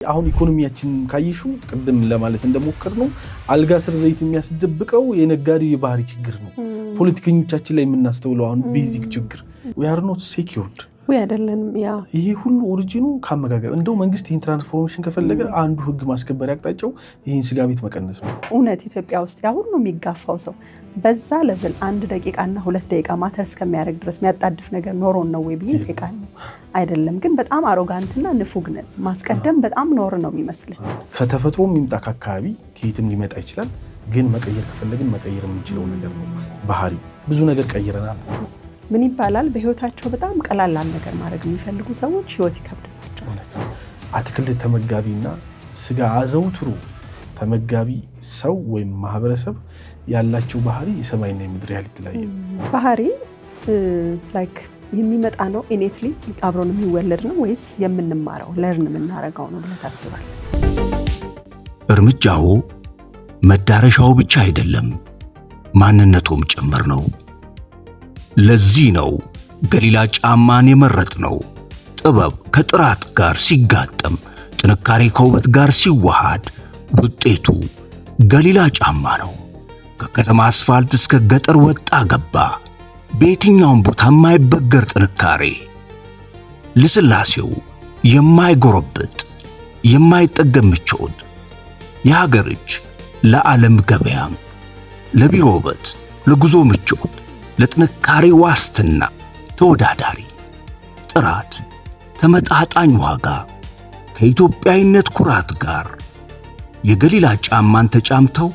አሁን ኢኮኖሚያችን ካይሹ ቅድም ለማለት እንደሞከርነው አልጋ ስር ዘይት የሚያስደብቀው የነጋዴው የባህሪ ችግር ነው። ፖለቲከኞቻችን ላይ የምናስተውለው አሁን ቤዚክ ችግር we are not secured አይደለም። ያ ይሄ ሁሉ ኦሪጂኑ ካመጋገብ እንደው መንግስት ይሄን ትራንስፎርሜሽን ከፈለገ አንዱ ህግ ማስከበር ያቅጣጫው ይሄን ስጋ ቤት መቀነስ ነው። እውነት ኢትዮጵያ ውስጥ ያ ሁሉ የሚጋፋው ሰው በዛ ለብል 1 ደቂቃና 2 ደቂቃ ማተር እስከሚያደርግ ድረስ የሚያጣድፍ ነገር ኖሮን ነው ወይ ብዬ እጠይቃለሁ። አይደለም ግን በጣም አሮጋንትና ንፉግ ነን። ማስቀደም በጣም ኖር ነው የሚመስለው። ከተፈጥሮ የሚምጣ አካባቢ ከየትም ሊመጣ ይችላል። ግን መቀየር ከፈለግን መቀየር የምንችለው ነገር ነው። ባህሪ ብዙ ነገር ቀይረናል። ምን ይባላል በህይወታቸው በጣም ቀላል ነገር ማድረግ የሚፈልጉ ሰዎች ህይወት ይከብዳቸዋል። አትክልት ተመጋቢና ስጋ አዘውትሮ ተመጋቢ ሰው ወይም ማህበረሰብ ያላቸው ባህሪ የሰማይና የምድር ያህል ይለያያል። ባህሪ ላይክ የሚመጣ ነው ኢኔትሊ አብሮን የሚወለድ ነው ወይስ የምንማረው ለርን የምናረጋው ነው ብለህ ታስባለህ? እርምጃው መዳረሻው ብቻ አይደለም ማንነቱም ጭምር ነው። ለዚህ ነው ገሊላ ጫማን የመረጥነው። ጥበብ ከጥራት ጋር ሲጋጠም፣ ጥንካሬ ከውበት ጋር ሲዋሃድ ውጤቱ ገሊላ ጫማ ነው። ከከተማ አስፋልት እስከ ገጠር ወጣ ገባ፣ በየትኛውም ቦታ የማይበገር ጥንካሬ፣ ልስላሴው የማይጎረብጥ የማይጠገም ምቾት፣ የሀገር እጅ ለዓለም ገበያም፣ ለቢሮ ውበት፣ ለጉዞ ምቾት፣ ለጥንካሬ ዋስትና ተወዳዳሪ ጥራት፣ ተመጣጣኝ ዋጋ ከኢትዮጵያዊነት ኩራት ጋር የገሊላ ጫማን ተጫምተው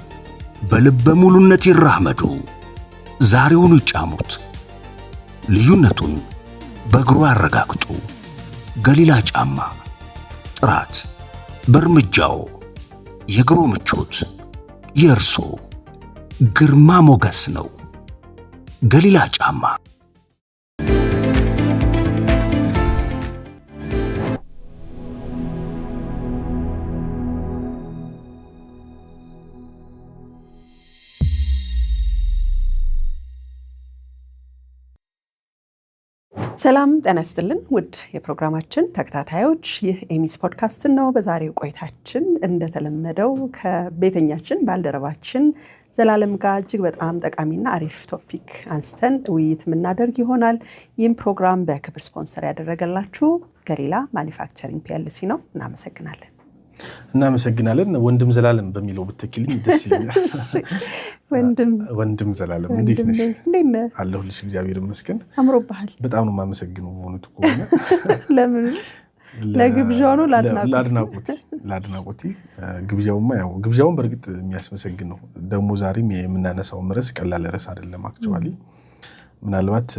በልበ ሙሉነት ይራመዱ። ዛሬውኑ ይጫሙት። ልዩነቱን በእግሩ ያረጋግጡ። ገሊላ ጫማ ጥራት በእርምጃው፣ የእግሩ ምቾት የእርሶ ግርማ ሞገስ ነው። ገሊላ ጫማ። ሰላም ጤና ይስጥልን ውድ የፕሮግራማችን ተከታታዮች፣ ይህ ኤሚስ ፖድካስት ነው። በዛሬው ቆይታችን እንደተለመደው ከቤተኛችን ባልደረባችን ዘላለም ጋር እጅግ በጣም ጠቃሚና አሪፍ ቶፒክ አንስተን ውይይት የምናደርግ ይሆናል። ይህም ፕሮግራም በክብር ስፖንሰር ያደረገላችሁ ገሊላ ማኒፋክቸሪንግ ፒኤልሲ ነው። እናመሰግናለን። ወንድም ዘላለም በሚለው ብትክልኝ ደስ ይላል። ወንድም ዘላለም እንዴት ነሽ? አለሁልሽ እግዚአብሔር ይመስገን። አምሮብሃል። በጣም ነው የማመሰግነው። ሆነቱ ከሆነ ለምን ለግብዣው ነው ለአድናቆት ግብዣውማ ያው ግብዣውን በእርግጥ የሚያስመሰግን ነው። ደግሞ ዛሬም የምናነሳው ርዕስ ቀላል ርዕስ አይደለም። አክቹአሊ ምናልባት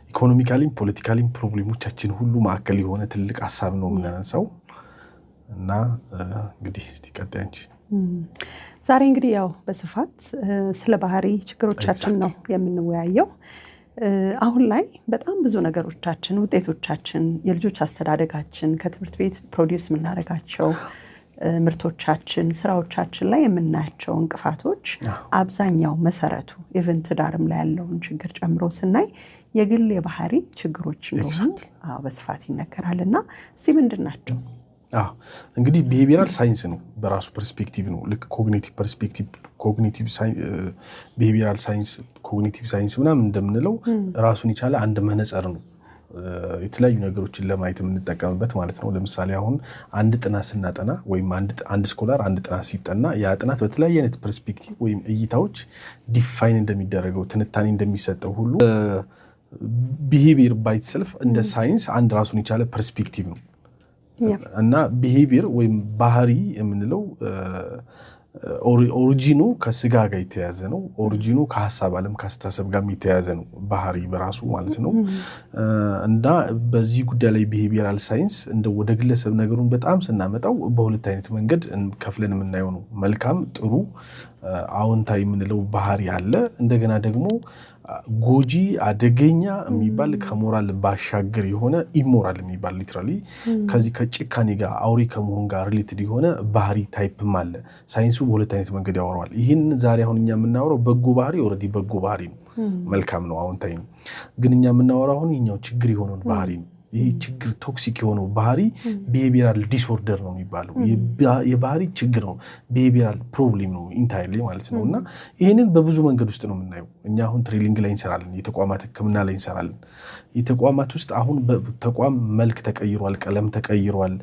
ኢኮኖሚካሊም ፖለቲካሊም ፕሮብሌሞቻችን ሁሉ ማዕከል የሆነ ትልቅ ሐሳብ ነው የምናነሳው እና እንግዲህ እስቲ ቀጣይ አንቺ ዛሬ እንግዲህ ያው በስፋት ስለ ባህሪ ችግሮቻችን ነው የምንወያየው። አሁን ላይ በጣም ብዙ ነገሮቻችን፣ ውጤቶቻችን፣ የልጆች አስተዳደጋችን፣ ከትምህርት ቤት ፕሮዲዩስ የምናደርጋቸው ምርቶቻችን፣ ስራዎቻችን ላይ የምናያቸው እንቅፋቶች አብዛኛው መሰረቱ ኢቨን ትዳርም ላይ ያለውን ችግር ጨምሮ ስናይ የግል የባህሪ ችግሮች እንደሆኑ በስፋት ይነገራልና እስቲ ምንድን ናቸው? እንግዲህ ቢሄቪየራል ሳይንስ ነው በራሱ ፐርስፔክቲቭ ነው። ልክ ኮግኒቲቭ ፐርስፔክቲቭ ቢሄቪየራል ሳይንስ ኮግኒቲቭ ሳይንስ ምናምን እንደምንለው ራሱን የቻለ አንድ መነጽር ነው። የተለያዩ ነገሮችን ለማየት የምንጠቀምበት ማለት ነው። ለምሳሌ አሁን አንድ ጥናት ስናጠና ወይም አንድ ስኮላር አንድ ጥናት ሲጠና ያ ጥናት በተለያየ አይነት ፐርስፔክቲቭ ወይም እይታዎች ዲፋይን እንደሚደረገው ትንታኔ እንደሚሰጠው ሁሉ ቢሄቪየር ባይ ኢትሰልፍ እንደ ሳይንስ አንድ ራሱን የቻለ ፐርስፔክቲቭ ነው። እና ቢሄቪየር ወይም ባህሪ የምንለው ኦሪጂኑ ከስጋ ጋር የተያዘ ነው። ኦሪጂኑ ከሐሳብ ዓለም ከአስተሳሰብ ጋር የተያዘ ነው ባህሪ በራሱ ማለት ነው። እና በዚህ ጉዳይ ላይ ቢሄቪየራል ሳይንስ እንደ ወደ ግለሰብ ነገሩን በጣም ስናመጣው በሁለት አይነት መንገድ ከፍለን የምናየው ነው። መልካም ጥሩ አዎንታዊ የምንለው ባህሪ አለ። እንደገና ደግሞ ጎጂ አደገኛ የሚባል ከሞራል ባሻገር የሆነ ኢሞራል የሚባል ሊትራሊ ከዚህ ከጭካኔ ጋር አውሬ ከመሆን ጋር ሪሌትድ የሆነ ባህሪ ታይፕም አለ። ሳይንሱ በሁለት አይነት መንገድ ያወራዋል። ይህን ዛሬ አሁን እኛ የምናወራው በጎ ባህሪ ኦልሬዲ በጎ ባህሪ ነው፣ መልካም ነው፣ አዎንታዊ ነው። ግን እኛ የምናወራው አሁን ይሄኛው ችግር የሆነውን ባህሪ ነው። ይሄ ችግር ቶክሲክ የሆነው ባህሪ ቢሄቪራል ዲስኦርደር ነው የሚባለው የባህሪ ችግር ነው ቢሄቪራል ፕሮብሌም ነው ኢንታይርሊ ማለት ነውና ይሄንን በብዙ መንገድ ውስጥ ነው የምናየው እኛ አሁን ትሬኒንግ ላይ እንሰራለን የተቋማት ህክምና ላይ እንሰራለን የተቋማት ውስጥ አሁን ተቋም መልክ ተቀይሯል ቀለም ተቀይሯል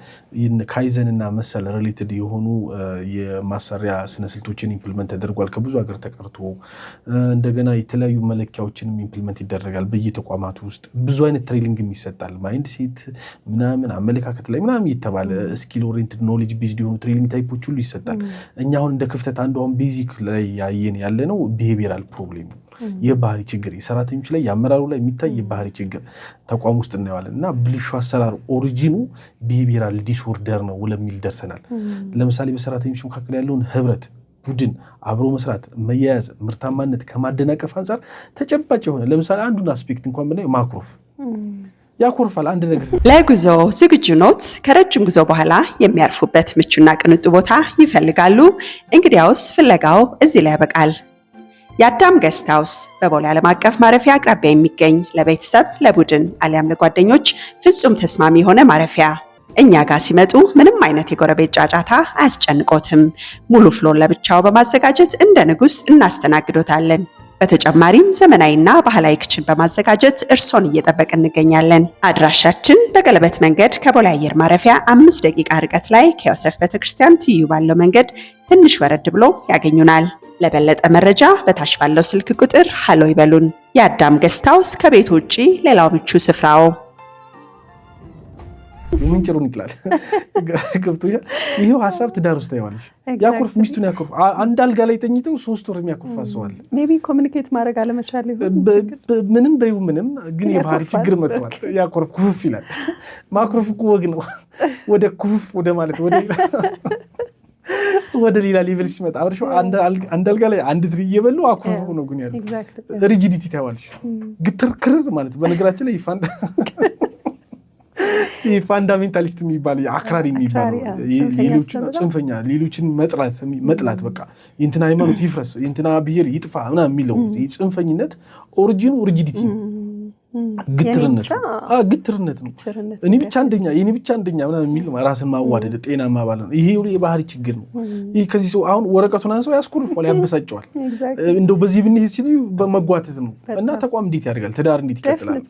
ካይዘንና መሰል ሪሌትድ የሆኑ የማሰሪያ ስነ ስልቶችን ኢምፕሊመንት ተደርጓል ከብዙ ሀገር ተቀርቶ እንደገና የተለያዩ መለኪያዎችን ኢምፕሊመንት ይደረጋል በየተቋማቱ ውስጥ ብዙ አይነት ትሬኒንግ ይሰጣል ማይንድ ሴት ምናምን አመለካከት ላይ ምናምን ይተባለ ስኪል ኦሪየንትድ ኖሌጅ ቤዝድ የሆኑ ትሬኒንግ ታይፖች ሁሉ ይሰጣል እኛ አሁን እንደ ክፍተት አንዱ አሁን ቤዚክ ላይ ያየን ያለ ነው ቢሄቪራል ፕሮብሌም የባህሪ ችግር የሰራተኞች ላይ ያመራሩ ላይ የሚታይ የባህሪ ችግር ተቋም ውስጥ እናየዋለን እና ብልሹ አሰራር ኦሪጂኑ ቢሄቪራል ዲስኦርደር ነው ለሚል ደርሰናል ለምሳሌ በሰራተኞች መካከል ያለውን ህብረት ቡድን አብሮ መስራት መያያዝ ምርታማነት ከማደናቀፍ አንፃር ተጨባጭ የሆነ ለምሳሌ አንዱን አስፔክት እንኳን ብናየው ማክሮፍ ያኮርፋል አንድ ነገር ለጉዞ ዝግጁ ኖት ከረጅም ጉዞ በኋላ የሚያርፉበት ምቹና ቅንጡ ቦታ ይፈልጋሉ እንግዲያውስ ፍለጋው እዚህ ላይ ያበቃል የአዳም ጌስት ሃውስ በቦሌ ዓለም አቀፍ ማረፊያ አቅራቢያ የሚገኝ ለቤተሰብ ለቡድን አሊያም ለጓደኞች ፍጹም ተስማሚ የሆነ ማረፊያ እኛ ጋር ሲመጡ ምንም አይነት የጎረቤት ጫጫታ አያስጨንቆትም ሙሉ ፍሎር ለብቻው በማዘጋጀት እንደ ንጉስ እናስተናግዶታለን በተጨማሪም ዘመናዊና ባህላዊ ክችን በማዘጋጀት እርሶን እየጠበቅን እንገኛለን አድራሻችን በቀለበት መንገድ ከቦሌ አየር ማረፊያ 5 ደቂቃ ርቀት ላይ ከዮሴፍ ቤተክርስቲያን ትይዩ ባለው መንገድ ትንሽ ወረድ ብሎ ያገኙናል ለበለጠ መረጃ በታች ባለው ስልክ ቁጥር ሃሎ ይበሉን የአዳም ጌስት ሃውስ ከቤት ውጪ ሌላው ምቹ ስፍራው ምን ጭሩን ይጥላል ገብቶሻል ይሄው ሐሳብ ትዳር ውስጥ ያዋልሽ ያኮርፍ ሚስቱን ያኮርፍ አንድ አልጋ ላይ ተኝተው 3 ወር የሚያኮርፍ አሰዋል ሜቢ ኮሙኒኬት ማድረግ አለመቻል ምንም በይው ምንም ግን የባህሪ ችግር መጥቷል ያኮርፍ ኩፍ ይላል ማክሮፍ እኮ ወግ ነው ወደ ኩፍ ወደ ማለት ወደ ሌላ ሌቭል ሲመጣ አብርሽ አንድ አልጋ ላይ አንድ ትሪ እየበሉ አኩርፉ ነው ግን ያለው ሪጂዲቲ ታዋልሽ ግትርክር ማለት በነገራችን ላይ ፋንዳሜንታሊስት የሚባል አክራሪ የሚባል ጽንፈኛ ሌሎችን መጥላት በቃ የእንትና ሃይማኖት ይፍረስ የእንትና ብሔር ይጥፋ ምናምን የሚለው ጽንፈኝነት ኦሪጂኑ ሪጂዲቲ ግትርነት ነው እኔ ብቻ አንደኛ ምናምን የሚል ራስን ማዋደድ ጤናማ ባለ ነው ይሄ የባህሪ ችግር ነው ይሄ ከዚህ ሰው አሁን ወረቀቱን አንሰው ያስኮርፋል ያበሳጨዋል እንደው በዚህ ብንሄድ ሲሉ በመጓተት ነው እና ተቋም እንዴት ያደርጋል ትዳር እንዴት ይቀጥላል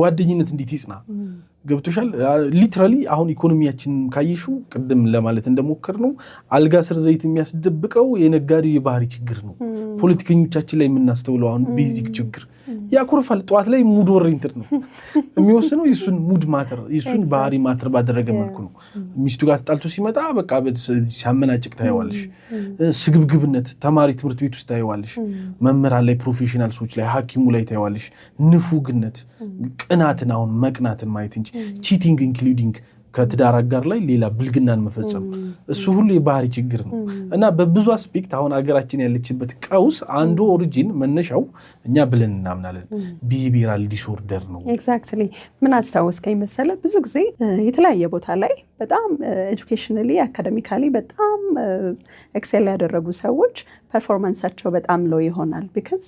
ጓደኝነት እንዴት ይጽና ገብቶሻል ሊትራሊ አሁን ኢኮኖሚያችን ካየሹ ቅድም ለማለት እንደሞከር ነው አልጋ ስር ዘይት የሚያስደብቀው የነጋዴው የባህሪ ችግር ነው ፖለቲከኞቻችን ላይ የምናስተውለው አሁን ቤዚክ ችግር ያኮርፋል ጧት ላይ ሙድ ኦሪየንትድ ነው የሚወስነው የሱን ሙድ ማተር የሱን ባህሪ ማተር ባደረገ መልኩ ነው ሚስቱ ጋር ተጣልቶ ሲመጣ በቃ ሲያመናጭቅ ታየዋለሽ ስግብግብነት ተማሪ ትምህርት ቤት ውስጥ ታየዋለሽ መምህራን ላይ ፕሮፌሽናል ሰዎች ላይ ሐኪሙ ላይ ታየዋለሽ ንፉግነት ቅናትን አሁን መቅናትን ማየት እንጂ ቺቲንግ ኢንክሉዲንግ ከትዳር አጋር ላይ ሌላ ብልግናን መፈጸም እሱ ሁሉ የባህሪ ችግር ነው እና በብዙ አስፔክት አሁን ሀገራችን ያለችበት ቀውስ አንዱ ኦሪጂን መነሻው እኛ ብለን እናምናለን ቢሄቪራል ዲስኦርደር ነው ኤግዛክትሊ ምን አስተዋወስከኝ መሰለ ብዙ ጊዜ የተለያየ ቦታ ላይ በጣም ኤጁኬሽናሊ አካዳሚካሊ በጣም ኤክሴል ያደረጉ ሰዎች ፐርፎርማንሳቸው በጣም ሎ ይሆናል ቢካዝ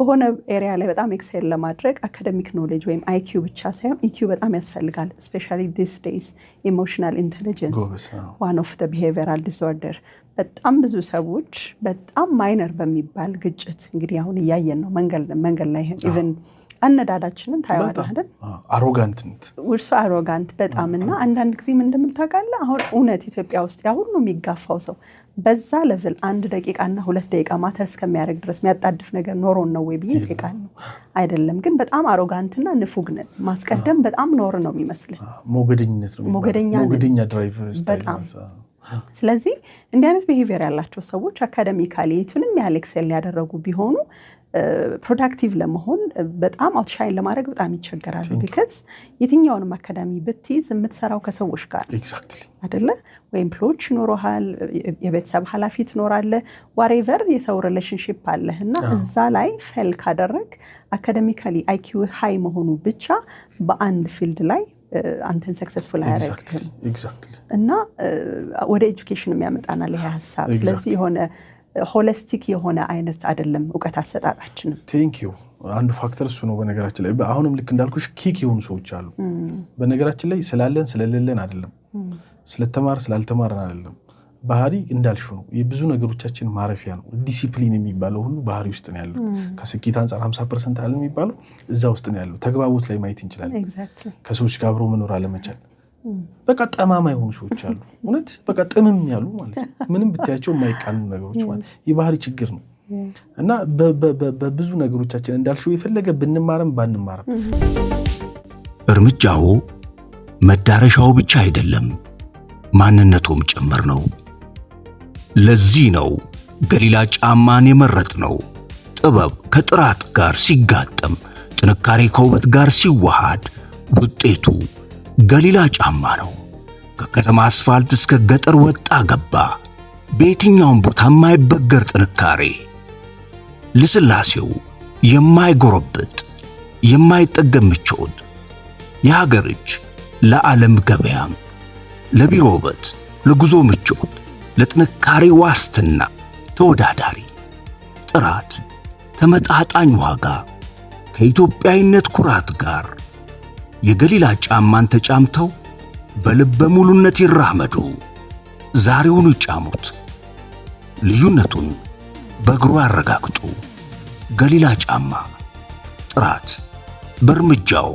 በሆነ ኤሪያ ላይ በጣም ኤክሴል ለማድረግ አካዳሚክ ኖሌጅ ወይም አይኪው ብቻ ሳይሆን ኢኪው በጣም ያስፈልጋል ስፔሻሊ ዲስ ዴይስ ኢሞሽናል ኢንተለጀንስ ዋን ኦፍ ዘ ቢሄቪራል ዲስኦርደር በጣም ብዙ ሰዎች በጣም ማይነር በሚባል ግጭት እንግዲህ አሁን እያየን ነው መንገድ ላይ ኢቭን አነዳዳችንን ታይዋለህ አይደል አሮጋንትነት ውርሱ አሮጋንት በጣምና አንዳንድ ጊዜ ምን እንደምታውቃለህ አሁን እውነት ኢትዮጵያ ውስጥ ያ ሁሉ የሚጋፋው ሰው በዛ ሌቭል 1 ደቂቃና 2 ደቂቃ ማታ እስከሚያደርግ ድረስ የሚያጣድፍ ነገር ኖሮን ነው ወይ ብዬ እጠይቃለሁ አይደለም ግን በጣም አሮጋንትና ንፉግነት ማስቀደም በጣም ኖር ነው የሚመስልህ ሞገደኝነት ነው ሞገደኛ ድራይቭ በጣም ስለዚህ እንዲህ አይነት ቢሄቪየር ያላቸው ሰዎች አካዳሚካሊ የቱንም ያህል ኤክሴል ያደረጉ ቢሆኑ ፕሮዳክቲቭ ለመሆን በጣም አውትሻይን ለማድረግ በጣም ይቸገራሉ ቢካዝ የትኛውንም አካዳሚ ብትይዝ የምትሰራው ከሰዎች ጋር አይደለ ወይም ፕሎች ይኖርሃል የቤተሰብ ኃላፊ ትኖራለህ ዋሬቨር የሰው ሪሌሽንሺፕ አለህና እዛ ላይ ፌል ካደረግ አካዳሚካሊ አይኪው ሃይ መሆኑ ብቻ በአንድ ፊልድ ላይ አንተን ሰክሰስፉል አያደርግም እና ወደ ኤጁኬሽን የሚያመጣናል ይሄ ሐሳብ ስለዚህ የሆነ ሆሊስቲክ የሆነ አይነት አይደለም ዕውቀት አሰጣጣችንም። ቴንክ ዩ አንዱ ፋክተር እሱ ነው። በነገራችን ላይ አሁንም ልክ እንዳልኩሽ ኪክ የሆኑ ሰዎች አሉ። በነገራችን ላይ ስላለን ስለሌለን አይደለም፣ ስለተማር ስላልተማርን አይደለም። ባህሪ እንዳልሽው ነው። የብዙ ነገሮቻችን ማረፊያ ነው። ዲሲፕሊን የሚባለው ሁሉ ባህሪ ውስጥ ነው ያለው። ከስኬት አንጻር 50% አለ የሚባለው እዛ ውስጥ ነው ያለው። ተግባቦት ላይ ማየት እንችላለን። ከሰዎች ጋር አብሮ መኖር አለመቻል። በቃ ጠማማ የሆኑ ሰዎች አሉ። እውነት በቃ ጥምም ያሉ ማለት ነው። ምንም ብታያቸው የማይቃኑ ነገሮች ማለት የባህሪ ችግር ነው። እና በብዙ ነገሮቻችን እንዳልሽው የፈለገ ብንማርም ባንማርም እርምጃው መዳረሻው ብቻ አይደለም፣ ማንነቱም ጭምር ነው። ለዚህ ነው ገሊላ ጫማን የመረጥነው። ጥበብ ከጥራት ጋር ሲጋጠም፣ ጥንካሬ ከውበት ጋር ሲዋሃድ ውጤቱ ገሊላ ጫማ ነው። ከከተማ አስፋልት እስከ ገጠር ወጣ ገባ፣ በየትኛውም ቦታ የማይበገር ጥንካሬ፣ ልስላሴው የማይጎረብጥ የማይጠገም ምቾት፣ የሀገር እጅ ለዓለም ገበያም፣ ለቢሮ ውበት፣ ለጉዞ ምቾት፣ ለጥንካሬ ዋስትና ተወዳዳሪ ጥራት፣ ተመጣጣኝ ዋጋ ከኢትዮጵያዊነት ኩራት ጋር የገሊላ ጫማን ተጫምተው በልበ ሙሉነት ይራመዱ። ዛሬውኑ ይጫሙት፣ ልዩነቱን በእግሩ ያረጋግጡ። ገሊላ ጫማ ጥራት በእርምጃው፣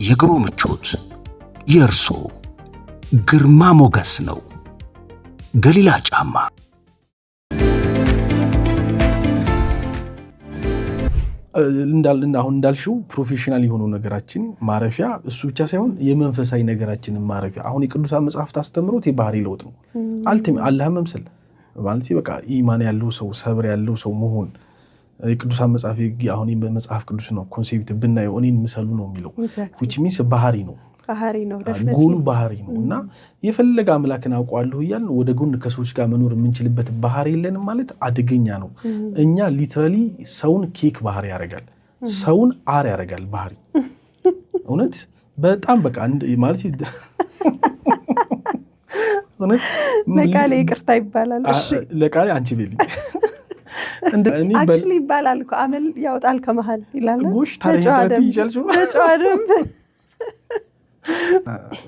የእግሩ ምቾት የእርሶ ግርማ ሞገስ ነው። ገሊላ ጫማ። አሁን እንዳልሽው ፕሮፌሽናል የሆነው ነገራችን ማረፊያ እሱ ብቻ ሳይሆን የመንፈሳዊ ነገራችንን ማረፊያ። አሁን የቅዱሳን መጽሐፍት አስተምሮት የባህሪ ለውጥ ነው። አላህ መምሰል ማለት በቃ ኢማን ያለው ሰው ሰብር ያለው ሰው መሆን። የቅዱሳን መጽሐፍ አሁን በመጽሐፍ ቅዱስ ነው ኮንሴፕት ብናየው እኔን ምሰሉ ነው የሚለው which means ባህሪ ነው ጎሉ ባህሪ ነው። እና የፈለገ አምላክን አውቀዋለሁ እያልን ወደ ጎን ከሰዎች ጋር መኖር የምንችልበት ባህሪ የለንም ማለት አደገኛ ነው። እኛ ሊትራሊ ሰውን ኬክ ባህሪ ያደርጋል፣ ሰውን አር ያደርጋል ባህሪ። እውነት በጣም በቃ ማለት ለቃሌ ይቅርታ ይባላል። እሺ ለቃሌ አንቺ ቤልኝ አክቹሊ ይባላል እኮ አመል ያወጣል ከመሃል ይላል። ጎሽ ታሪካቲ ይቻልሽው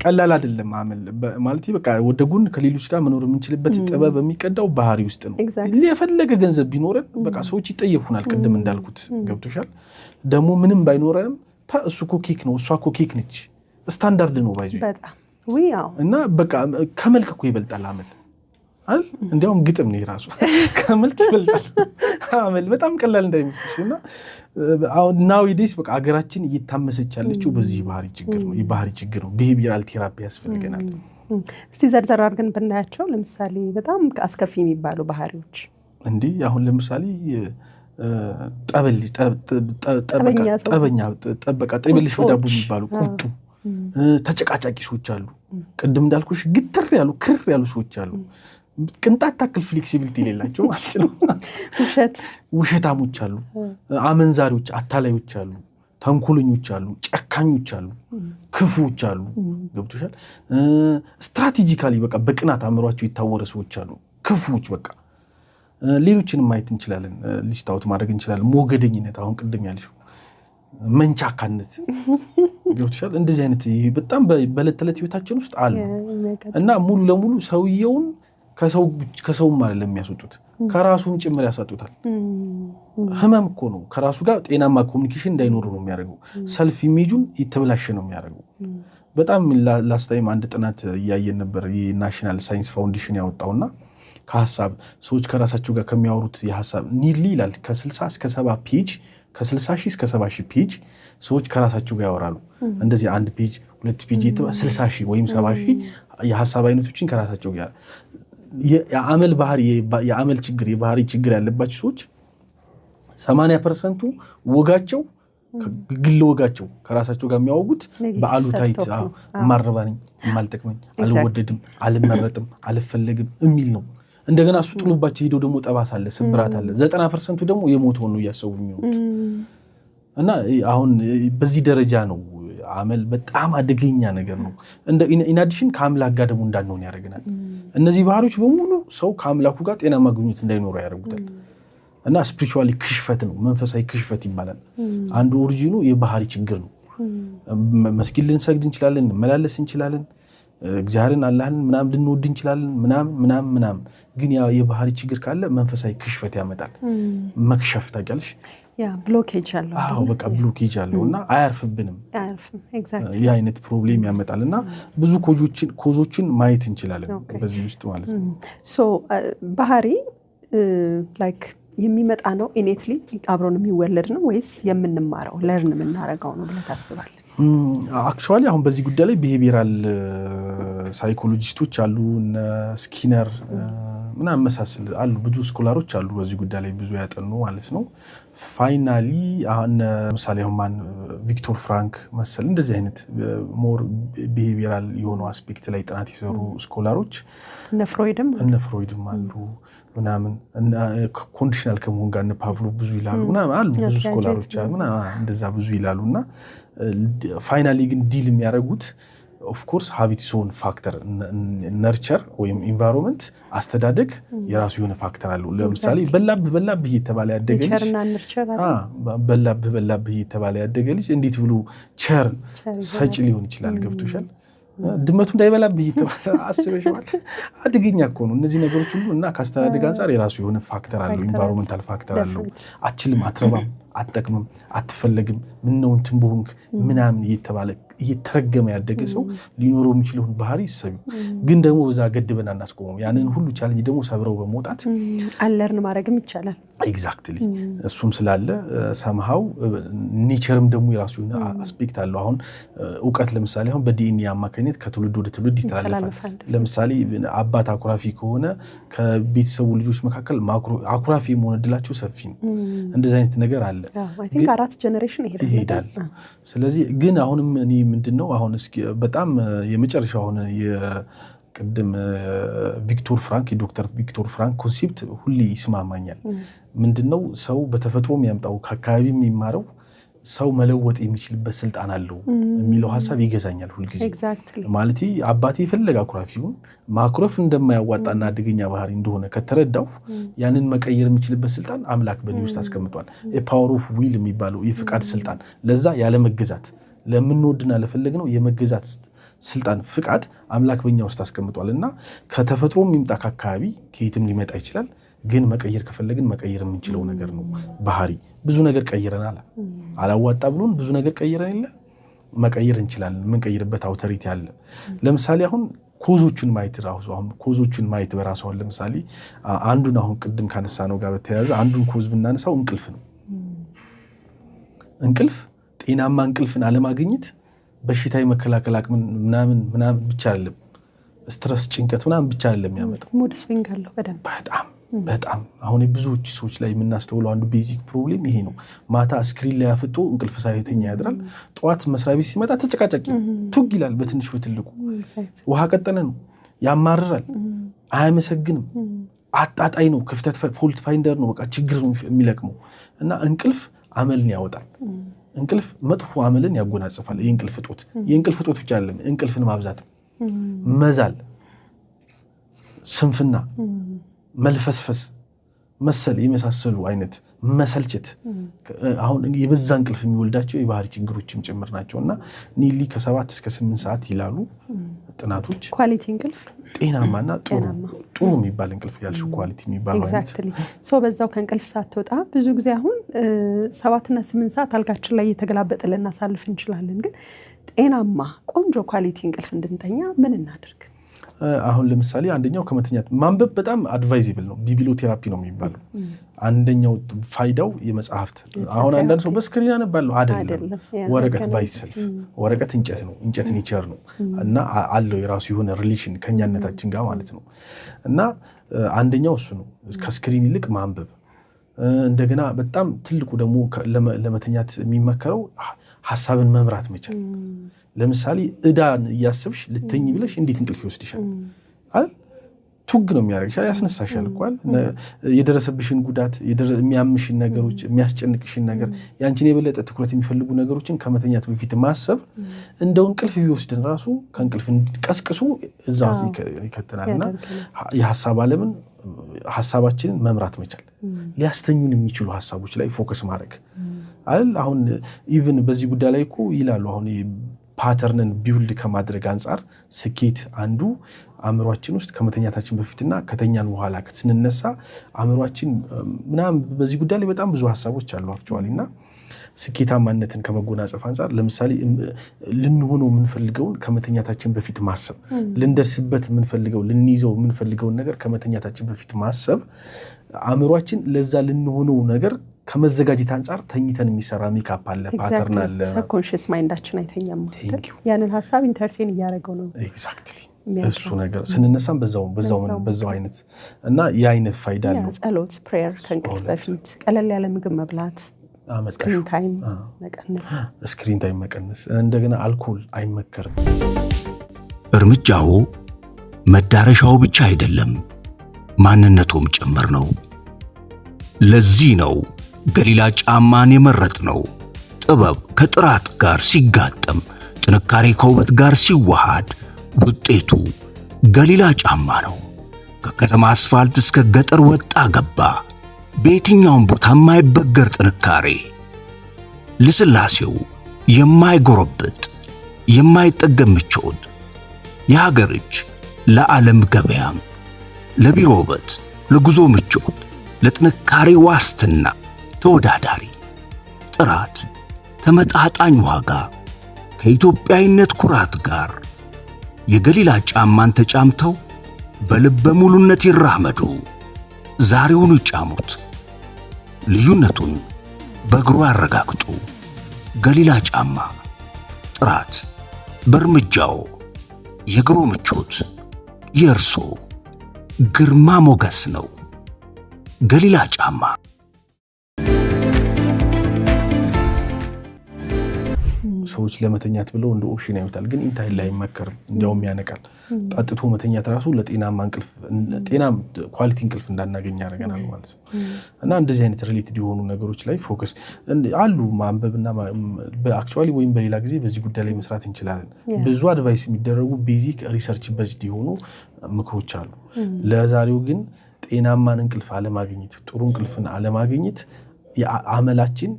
ቀላል አይደለም። አመል ማለት በቃ ወደ ጎን ከሌሎች ጋር መኖር የምንችልበት ጥበብ የሚቀዳው ባህሪ ውስጥ ነው። የፈለገ ገንዘብ ቢኖረን በቃ ሰዎች ይጠየፉናል። ቅድም እንዳልኩት ገብቶሻል። ደግሞ ምንም ባይኖረንም እሱ እኮ ኬክ ነው፣ እሷ እኮ ኬክ ነች፣ ስታንዳርድ ነው ባይዙ በጣም እና በቃ ከመልክ እኮ ይበልጣል አመል አይደል? እንዲያውም ግጥም ነው ራሱ ከመልክ ይበልጣል አመል። በጣም ቀላል እንዳይመስልሽ። እና አሁን ናዊዴስ በቃ ሀገራችን እየታመሰች ያለችው በዚህ ባህሪ ችግር ነው። የባህሪ ችግር ነው። ቢሄቪየራል ቴራፒ ያስፈልገናል። እስቲ ዘርዘር አድርገን ብናያቸው ለምሳሌ በጣም አስከፊ የሚባሉ ባህሪዎች እንዴ አሁን ለምሳሌ ጠበልሽ በዳቦ የሚባሉ ቁጡ ተጨቃጫቂ ሰዎች አሉ። ቅድም እንዳልኩሽ ግትር ያሉ ክር ያሉ ሰዎች አሉ። ቅንጣት ታክል ፍሌክሲቢሊቲ የሌላቸው ማለት ነው። ውሸታሞች አሉ፣ አመንዛሪዎች፣ አታላዮች አሉ፣ ተንኮለኞች አሉ፣ ጨካኞች አሉ፣ ክፉዎች አሉ። ገብቶሻል። ስትራቴጂካሊ በቃ በቅናት አእምሯቸው የታወረ ሰዎች አሉ፣ ክፉዎች። በቃ ሌሎችንም ማየት እንችላለን፣ ሊስት አውት ማድረግ እንችላለን። ሞገደኝነት፣ አሁን ቅድም ያልሽው መንቻካነት ገብቶሻል። እንደዚህ አይነት በጣም በዕለት ተዕለት ህይወታችን ውስጥ አሉ እና ሙሉ ለሙሉ ሰውየውን ከሰውም አይደለም የሚያስወጡት፣ ከራሱም ጭምር ያሳጡታል። ህመም እኮ ነው። ከራሱ ጋር ጤናማ ኮሚኒኬሽን እንዳይኖሩ ነው የሚያደርገው። ሰልፍ ኢሜጁን የተበላሸ ነው የሚያደርገው። በጣም ላስት ታይም አንድ ጥናት እያየን ነበር፣ የናሽናል ሳይንስ ፋውንዴሽን ያወጣውና ከሀሳብ ሰዎች ከራሳቸው ጋር ከሚያወሩት የሀሳብ ኒርሊ ይላል ከ60 እስከ 70 ፔጅ ከ60 ሺህ እስከ 70 ሺህ ፔጅ ሰዎች ከራሳቸው ጋር ያወራሉ። እንደዚህ አንድ ፔጅ 2 ፔጅ 60 ሺህ ወይም 70 ሺህ የሀሳብ አይነቶችን ከራሳቸው ጋር የአመል ባህሪ የአመል ችግር የባህሪ ችግር ያለባቸው ሰዎች 80% ወጋቸው ግል ወጋቸው ከራሳቸው ጋር የሚያወጉት በአሉታዊት ማረባኝ የማልጠቅመኝ አልወደድም አልመረጥም አልፈለግም የሚል ነው። እንደገና እሱ ጥሎባቸው ሄደው ደግሞ ጠባሳ አለ፣ ስብራት አለ። 90% ደግሞ የሞተውን ነው እያሰቡ የሚሆኑት። እና አሁን በዚህ ደረጃ ነው አመል በጣም አደገኛ ነገር ነው። ኢናዲሽን ከአምላክ ጋር ደግሞ እንዳንሆን ያደርገናል። እነዚህ ባህሪዎች በሙሉ ሰው ከአምላኩ ጋር ጤናማ ግንኙነት እንዳይኖረው ያደርጉታል። እና ስፒሪቹዋሊ ክሽፈት ነው፣ መንፈሳዊ ክሽፈት ይባላል። አንዱ ኦሪጂኑ የባህሪ ችግር ነው። መስጊድ ልንሰግድ እንችላለን፣ እንመላለስ እንችላለን፣ እግዚአብሔርን አላህን ምናምን ልንወድ እንችላለን ምናምን ግን ያ የባህሪ ችግር ካለ መንፈሳዊ ክሽፈት ያመጣል። መክሸፍ ታውቂያለሽ? ብሎኬጅ አለው። አዎ በቃ ብሎኬጅ አለው እና አያርፍብንም። ያ አይነት ፕሮብሌም ያመጣል እና ብዙ ኮዞችን ማየት እንችላለን በዚህ ውስጥ ማለት ነው። ሶ ባህሪ ላይክ የሚመጣ ነው ኢኔትሊ አብሮን የሚወለድ ነው ወይስ የምንማረው ለርን የምናረጋው ነው ብለህ ታስባለህ? አክቹዋሊ አሁን በዚህ ጉዳይ ላይ ቢሄቪራል ሳይኮሎጂስቶች አሉ፣ እነ ስኪነር ምናምን መሳሰል አሉ፣ ብዙ ስኮላሮች አሉ በዚህ ጉዳይ ላይ ብዙ ያጠኑ ማለት ነው። ፋይናሊ አሁን ምሳሌ አሁን ቪክቶር ፍራንክ መሰል እንደዚህ አይነት ሞር ቢሄቪራል የሆኑ አስፔክት ላይ ጥናት የሰሩ ስኮላሮች እነ ፍሮይድም አሉ ምናምን ኮንዲሽናል ከመሆን ጋር እነ ፓቭሎቭ ብዙ ይላሉ ምናምን አሉ ብዙ ስኮላሮች እንደዛ ብዙ ይላሉ። እና ፋይናሊ ግን ዲል የሚያደርጉት ኦፍኮርስ ሀቢቲሶን ፋክተር ነርቸር ወይም ኢንቫይሮንመንት አስተዳደግ የራሱ የሆነ ፋክተር አለው። ለምሳሌ በላብህ እየተባለ ያደገ ያደገ ልጅ እንዴት ብሎ ቸር ሰጪ ሊሆን ይችላል? ገብቶሻል? ድመቱ እንዳይበላብህ አስበሽዋል? አደገኛ እኮ ነው እነዚህ ነገሮች ሁሉ። እና ከአስተዳደግ አንጻር የራሱ የሆነ ፋክተር አለው፣ ኢንቫይሮንመንታል ፋክተር አለው። አችልም፣ አትረባም፣ አትጠቅምም፣ አትፈለግም፣ ምነው እንትን በሆንክ ምናምን እየተባለ እየተረገመ ያደገ ሰው ሊኖረው የሚችለውን ባህሪ ይሰብ። ግን ደግሞ በዛ ገድበን አናስቆመው። ያንን ሁሉ ቻሌንጅ ደግሞ ሰብረው በመውጣት አለርን ማድረግም ይቻላል። ኤግዛክትሊ እሱም ስላለ ሰምሃው ኔቸርም ደግሞ የራሱ የሆነ አስፔክት አለው። አሁን እውቀት ለምሳሌ አሁን በዲኤንኤ አማካኝነት ከትውልድ ወደ ትውልድ ይተላለፋል። ለምሳሌ አባት አኩራፊ ከሆነ ከቤተሰቡ ልጆች መካከል አኩራፊ የመሆን እድላቸው ሰፊ ነው። እንደዚህ አይነት ነገር አለ። አይ ቲንክ 4 ጀነሬሽን ይሄዳል። ስለዚህ ግን አሁንም እኔ ምንድነው አሁን እስኪ በጣም የመጨረሻው አሁን የቅድም ቪክቶር ፍራንክ የዶክተር ቪክቶር ፍራንክ ኮንሴፕት ሁሌ ይስማማኛል። ምንድነው ሰው በተፈጥሮ የሚያምጣው ከአካባቢ የሚማረው ሰው መለወጥ የሚችልበት ስልጣን አለው የሚለው ሐሳብ ይገዛኛል ሁልጊዜ። ማለት አባቴ የፈለገ አኩራፊውን ማኩረፍ እንደማያዋጣና አደገኛ ባህሪ እንደሆነ ከተረዳው ያንን መቀየር የሚችልበት ስልጣን አምላክ በእኔ ውስጥ አስቀምጧል። ፓወር ኦፍ ዊል የሚባለው የፍቃድ ስልጣን፣ ለዛ ያለ መገዛት ለምንወድና ለፈለግነው የመገዛት ስልጣን ፍቃድ አምላክ በእኛ ውስጥ አስቀምጧል። እና ከተፈጥሮ የሚምጣ ከአካባቢ ከየትም ሊመጣ ይችላል። ግን መቀየር ከፈለግን መቀየር የምንችለው ነገር ነው። ባህሪ ብዙ ነገር ቀይረናል። አላዋጣ ብሎን ብዙ ነገር ቀይረን የለ መቀየር እንችላለን። የምንቀይርበት አውቶሪቲ አለ። ለምሳሌ አሁን ኮዞቹን ማየት ራሱ አሁን ኮዞቹን ማየት በራሱ አሁን ለምሳሌ አንዱን አሁን ቅድም ካነሳነው ጋር በተያያዘ አንዱን ኮዝ ብናነሳው እንቅልፍ ነው። እንቅልፍ ጤናማ እንቅልፍን አለማግኘት በሽታ የመከላከል አቅምን ምናምን ብቻ አይደለም፣ ስትረስ፣ ጭንቀት ምናምን ብቻ አይደለም የሚያመጣው። ሙድ ስዊንግ አለው በጣም አሁን ብዙዎች ሰዎች ላይ የምናስተውለው አንዱ ቤዚክ ፕሮብሌም ይሄ ነው። ማታ ስክሪን ላይ አፍጦ እንቅልፍ ሳይተኛ ያድራል። ጠዋት መስሪያ ቤት ሲመጣ ተጨቃጫቂ ቱግ ይላል። በትንሽ በትልቁ ውሃ ቀጠነ ነው፣ ያማርራል፣ አያመሰግንም፣ አጣጣይ ነው፣ ክፍተት ፎልት ፋይንደር ነው፣ በቃ ችግር ነው የሚለቅመው። እና እንቅልፍ አመልን ያወጣል። እንቅልፍ መጥፎ አመልን ያጎናጽፋል። የእንቅልፍ እጦት ብቻ አይደለም፣ እንቅልፍን ማብዛት፣ መዛል፣ ስንፍና፣ መልፈስፈስ መሰል የመሳሰሉ አይነት መሰልቸት አሁን የበዛ እንቅልፍ የሚወልዳቸው የባህሪ ችግሮችም ጭምር ናቸው። እና ኒሊ ከ7 እስከ 8 ሰዓት ይላሉ ጥናቶች። ኳሊቲ እንቅልፍ ጤናማና ጥሩ የሚባል እንቅልፍ ያልሽው ኳሊቲ የሚባል ኤግዛክትሊ። ሶ በዛው ከእንቅልፍ ሳትወጣ ብዙ ጊዜ አሁን 7 እና 8 ሰዓት አልጋችን ላይ እየተገላበጥን ልናሳልፍ እንችላለን። ግን ጤናማ ቆንጆ ኳሊቲ እንቅልፍ እንድንተኛ ምን እናድርግ? አሁን ለምሳሌ አንደኛው ከመተኛት ማንበብ በጣም አድቫይዚብል ነው። ቢብሊዮቴራፒ ነው የሚባለው። አንደኛው ፋይዳው የመጽሐፍት አሁን አንዳንድ ሰው በስክሪን አነባለሁ አይደለም። ወረቀት ባይሰልፍ ወረቀት እንጨት ነው፣ እንጨት ኔቸር ነው እና አለው የራሱ የሆነ ሪሌሽን ከኛነታችን ጋር ማለት ነው። እና አንደኛው እሱ ነው፣ ከስክሪን ይልቅ ማንበብ። እንደገና በጣም ትልቁ ደግሞ ለመተኛት የሚመከረው ሀሳብን መምራት መቻል። ለምሳሌ እዳን እያሰብሽ ልተኝ ብለሽ እንዴት እንቅልፍ ይወስድሻል? ቱግ ነው የሚያደርግሽ ያስነሳሻል እንኳን የደረሰብሽን ጉዳት የሚያምሽን ነገሮች የሚያስጨንቅሽን ነገር ያንቺን የበለጠ ትኩረት የሚፈልጉ ነገሮችን ከመተኛት በፊት ማሰብ እንደው እንቅልፍ ቢወስድን ራሱ ከእንቅልፍ ቀስቅሱ እዛው ይከተናልና የሐሳብ ዓለምን ሐሳባችንን መምራት መቻል ሊያስተኙን የሚችሉ ሐሳቦች ላይ ፎከስ ማድረግ አይደል አሁን ኢቭን በዚህ ጉዳይ ላይ እኮ ይላሉ አሁን ፓተርንን ቢውልድ ከማድረግ አንፃር ስኬት አንዱ አእምሯችን ውስጥ ከመተኛታችን በፊትና ከተኛን በኋላ ስንነሳ አእምሯችን ምናምን በዚህ ጉዳይ ላይ በጣም ብዙ ሐሳቦች አሉ አክቹዋሊና ስኬታማነትን ከመጎናጸፍ አንፃር ለምሳሌ ልንሆነው የምንፈልገውን ከመተኛታችን በፊት ማሰብ ልንደርስበት የምንፈልገው ልንይዘው የምንፈልገውን ነገር ከመተኛታችን በፊት ማሰብ አእምሯችን ለዛ ልንሆነው ነገር ከመዘጋጀት አንፃር ተኝተን የሚሰራ ሜካፕ አለ ፓተርን አለ ሰብኮንሺየስ ማይንዳችን አይተኛም ያንን ሐሳብ ኢንተርቴን ያደረገው ነው ኤግዛክትሊ እሱ ነገር ስንነሳም በዛው አይነት እና የአይነት ፋይዳ አለው ጸሎት ፕሬየር ከእንቅልፍ በፊት ቀለል ያለ ምግብ መብላት ስክሪን ታይም መቀነስ እንደገና አልኮል አይመከርም እርምጃው መዳረሻው ብቻ አይደለም ማንነቱም ጭምር ነው ለዚህ ነው ገሊላ ጫማን የመረጥነው ጥበብ ከጥራት ጋር ሲጋጠም ጥንካሬ ከውበት ጋር ሲዋሃድ ውጤቱ ገሊላ ጫማ ነው ከከተማ አስፋልት እስከ ገጠር ወጣ ገባ በየትኛውም ቦታ የማይበገር ጥንካሬ ልስላሴው የማይጎረብጥ የማይጠገም ምቾት የሀገር እጅ ለዓለም ገበያም ለቢሮ ውበት ለጉዞ ምቾት ለጥንካሬ ዋስትና ተወዳዳሪ ጥራት ተመጣጣኝ ዋጋ ከኢትዮጵያዊነት ኩራት ጋር የገሊላ ጫማን ተጫምተው በልበ ሙሉነት ይራመዱ ዛሬውኑ ይጫሙት ልዩነቱን በእግሩ ያረጋግጡ ገሊላ ጫማ ጥራት በእርምጃው የእግሩ ምቾት የእርሶ ግርማ ሞገስ ነው ገሊላ ጫማ ሰዎች ለመተኛት ብለው እንደ ኦፕሽን ያዩታል ግን ኢንታይል ላይ አይመከርም እንዲያውም ያነቃል ጣጥቶ መተኛት ራሱ ለጤናማ እንቅልፍ ጤናም ኳሊቲ እንቅልፍ እንዳናገኝ ያደርገናል ማለት ነው እና እንደዚህ አይነት ሪሌትድ የሆኑ ነገሮች ላይ ፎከስ አሉ ማንበብና በአክቹዋሊ ወይም በሌላ ጊዜ በዚህ ጉዳይ ላይ መስራት እንችላለን ብዙ አድቫይስ የሚደረጉ ቤዚክ ሪሰርች በዝድ የሆኑ ምክሮች አሉ ለዛሬው ግን ጤናማን እንቅልፍ አለማግኘት ጥሩ እንቅልፍን አለማግኘት የአመላችን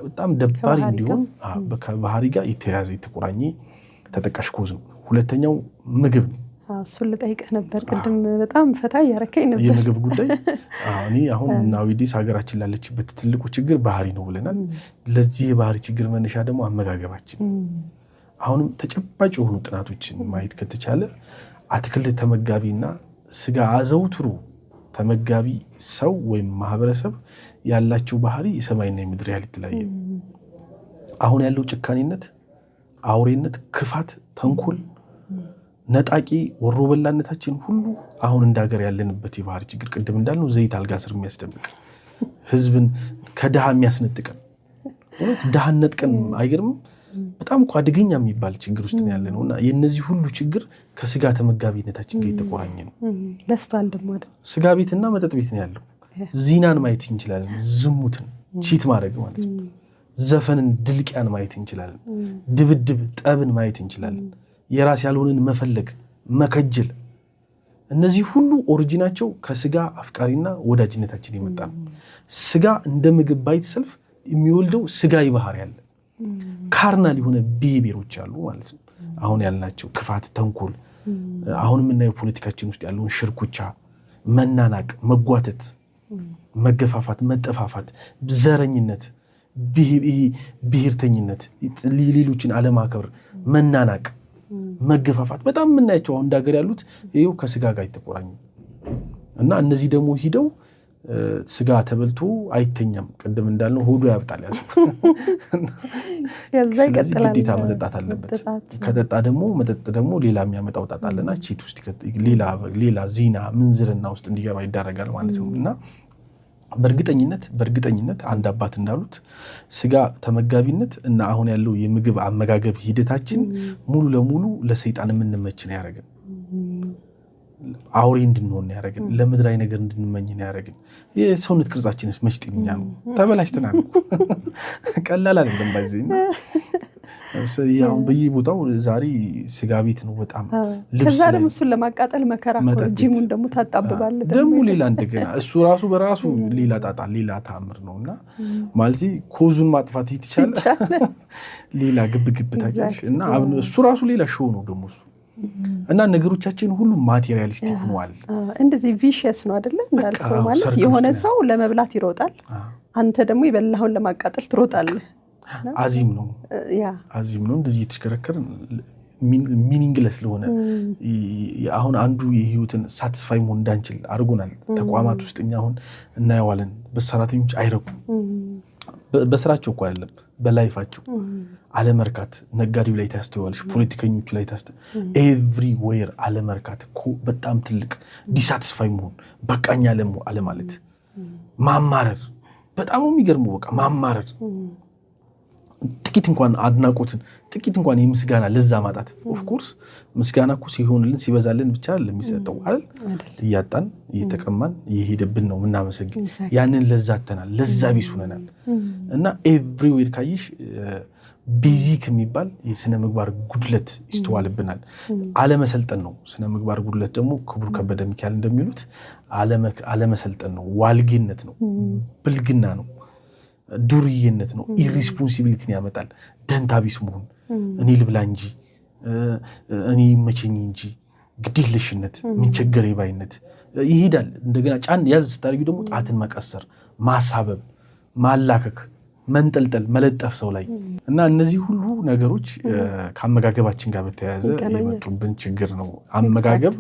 በጣም ደባሪ እንዲሆን ከባህሪ ጋር የተያያዘ የተቆራኘ ተጠቃሽ ኮዝ ነው ሁለተኛው ምግብ እሱን ልጠይቅህ ነበር ቅድም በጣም ፈታ ያረከኝ ነበር የምግብ ጉዳይ እኔ አሁን ናዊዲስ ሀገራችን ላለችበት ትልቁ ችግር ባህሪ ነው ብለናል ለዚህ የባህሪ ችግር መነሻ ደግሞ አመጋገባችን አሁንም ተጨባጭ የሆኑ ጥናቶችን ማየት ከተቻለ አትክልት ተመጋቢና ስጋ አዘውትሮ ተመጋቢ ሰው ወይም ማህበረሰብ ያላቸው ባህሪ የሰማይና የምድር ያህል የተለያየ አሁን ያለው ጭካኔነት አውሬነት ክፋት ተንኮል ነጣቂ ወሮበላነታችን ሁሉ አሁን እንዳገር ያለንበት የባህሪ ችግር ቅድም እንዳልነው ዘይት አልጋ ስር የሚያስደብቅ ህዝብን ከድሃ የሚያስነጥቀን ወይስ ድሃን ነጥቀን አይገርምም በጣም እኮ አደገኛ የሚባል ችግር ውስጥ ነው ያለነውና የነዚህ ሁሉ ችግር ከስጋ ተመጋቢነታችን ጋር የተቆራኘ ነው በስቷል ደግሞ ስጋ ቤትና መጠጥ ቤት ነው ያለው ዚናን ማየት እንችላለን ዝሙትን ቺት ማድረግ ማለት ነው ዘፈንን ድልቂያን ማየት እንችላለን ድብድብ ጠብን ማየት እንችላለን የራስ ያልሆነን መፈለግ መከጀል እነዚህ ሁሉ ኦሪጂናቸው ከስጋ አፍቃሪና ወዳጅነታችን የመጣ ነው ስጋ እንደ ምግብ ባይት ሰልፍ የሚወልደው ስጋይ ባህሪ ያለ ካርናል የሆነ ቢሄቪየሮች አሉ ማለት ነው አሁን ያልናቸው ክፋት ተንኮል አሁን የምናየው ፖለቲካችን ውስጥ ያለውን ሽርኩቻ መናናቅ መጓተት መገፋፋት መጠፋፋት ዘረኝነት ብሔርተኝነት ሌሎችን አለማከብር መናናቅ መገፋፋት በጣም የምናያቸው አሁን እንዳገር ያሉት ይሄው ከስጋ ጋር የተቆራኙ እና እነዚህ ደግሞ ሂደው ስጋ ተበልቶ አይተኛም ቅድም እንዳልነው ሆዱ ያብጣል ያለው ግዴታ መጠጣት አለበት ከጠጣ ደግሞ መጠጥ ደግሞ ሌላ የሚያመጣው ጣጣ አለና ቺት ውስጥ ሌላ ዚና ምንዝርና ውስጥ እንዲገባ ይዳረጋል ማለት ነው እና በእርግጠኝነት አንድ አባት እንዳሉት ስጋ ተመጋቢነት እና አሁን ያለው የምግብ አመጋገብ ሂደታችን ሙሉ ለሙሉ ለሰይጣን የምንመች ነው ያደረገን አውሬ እንድንሆን ያደረግን፣ ለምድራዊ ነገር እንድንመኝ ያደረግን። የሰውነት ቅርጻችንስ መች ጤነኛ ነው? ተበላሽተናል። ቀላል አይደለም። ባይዘኝ ያው በየቦታው ዛሬ ስጋ ቤት ነው በጣም ልብስ። ከዛ ደግሞ እሱን ለማቃጠል መከራ ነው። ጂሙን ደግሞ ታጣብባለህ ደግሞ ሌላ እንደገና እሱ ራሱ በራሱ ሌላ ጣጣ ሌላ ታምር ነውና ማለት ኮዙን ማጥፋት ይቻላል። ሌላ ግብግብ ታያለሽ። እና እሱ ራሱ ሌላ ሾው ነው ደግሞ እሱ። እና ነገሮቻችን ሁሉ ማቴሪያሊስቲክ ሆኗል። እንደዚህ ቪሽየስ ነው አይደለ? እንዳልከው ማለት የሆነ ሰው ለመብላት ይሮጣል፣ አንተ ደግሞ የበላኸውን ለማቃጠል ትሮጣለህ። አዚም ነው እንደዚህ የተሽከረከረ ሚኒንግለስ ለሆነ አሁን አንዱ የህይወትን ሳቲስፋይ መሆን እንዳንችል አድርጎናል። ተቋማት ውስጥ እኛ አሁን እናየዋለን። በሰራተኞች አይረኩም። በስራቸው እኮ አይደለም በላይፋቸው አለመርካት። ነጋዴው ላይ ታስተዋልሽ፣ ፖለቲከኞቹ ላይ ኤቭሪዌር አለመርካት እኮ በጣም ትልቅ ዲሳቲስፋይ መሆን፣ በቃኛ አለ ማለት፣ ማማረር። በጣም የሚገርመው በቃ ማማረር፣ ጥቂት እንኳን አድናቆትን፣ ጥቂት እንኳን የምስጋና ለዛ ማጣት። ኦፍኮርስ ምስጋና እኮ ሲሆንልን ሲበዛልን ብቻ ለሚሰጠው አይደል? እያጣን እየተቀማን እየሄደብን ነው ምናመሰግን። ያንን ለዛ አተናል፣ ለዛ ቢስ ሆነናል። እና ኤቭሪዌር ካይሽ ቤዚክ የሚባል የስነ ምግባር ጉድለት ይስተዋልብናል። አለመሰልጠን ነው ስነ ምግባር ጉድለት። ደግሞ ክቡር ከበደ ሚካኤል እንደሚሉት አለመሰልጠን ነው፣ ዋልጌነት ነው፣ ብልግና ነው፣ ዱርዬነት ነው፣ ኢሪስፖንሲቢሊቲን ያመጣል። ደንታቢስ መሆን፣ እኔ ልብላ እንጂ እኔ መቸኝ እንጂ ግዴለሽነት፣ ምንቸገር ባይነት ይሄዳል። እንደገና ጫን ያዝ ስታደርጊ ደግሞ ጣትን መቀሰር፣ ማሳበብ፣ ማላከክ፣ መንጠልጠል፣ መለጠፍ ሰው ላይ እና እነዚህ ሁሉ ነገሮች ከአመጋገባችን ጋር በተያያዘ የመጡብን ችግር ነው። አመጋገብ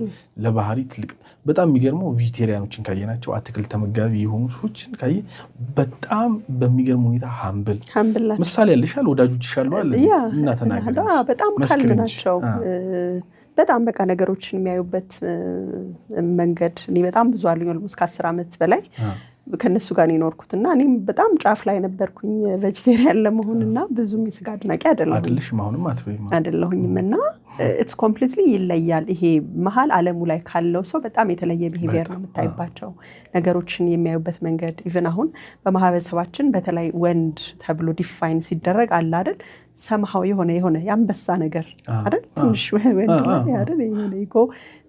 ለባህሪ ትልቅ በጣም የሚገርመው ቬጀቴሪያኖችን ካየናቸው አትክልት ተመጋቢ የሆኑ ሰዎችን ካየ በጣም በሚገርም ሁኔታ ሀምብል ምሳሌ ያለሻል ወዳጆች ይሻለዋል እና ተናገር በጣም ካልም ናቸው። በጣም በቃ ነገሮችን የሚያዩበት መንገድ እኔ በጣም ብዙ አሉኝ። ኦልሞስት ከ10 ዓመት በላይ ከነሱ ጋር የኖርኩትና እኔም በጣም ጫፍ ላይ ነበርኩኝ ቬጀቴሪያን ለመሆንና ብዙም የስጋ አድናቂ አይደለሁኝም እና ኢትስ ኮምፕሊትሊ ይለያል። ይሄ መሀል ዓለሙ ላይ ካለው ሰው በጣም የተለየ ቢሄቪየር ነው የምታይባቸው ነገሮችን የሚያዩበት መንገድ። ኢቭን አሁን በማህበረሰባችን በተለይ ወንድ ተብሎ ዲፋይን ሲደረግ አለ አይደል ሰምሃው የሆነ ያንበሳ ነገር አይደል ትንሽ ወንድ አይደል የሆነ ኢጎ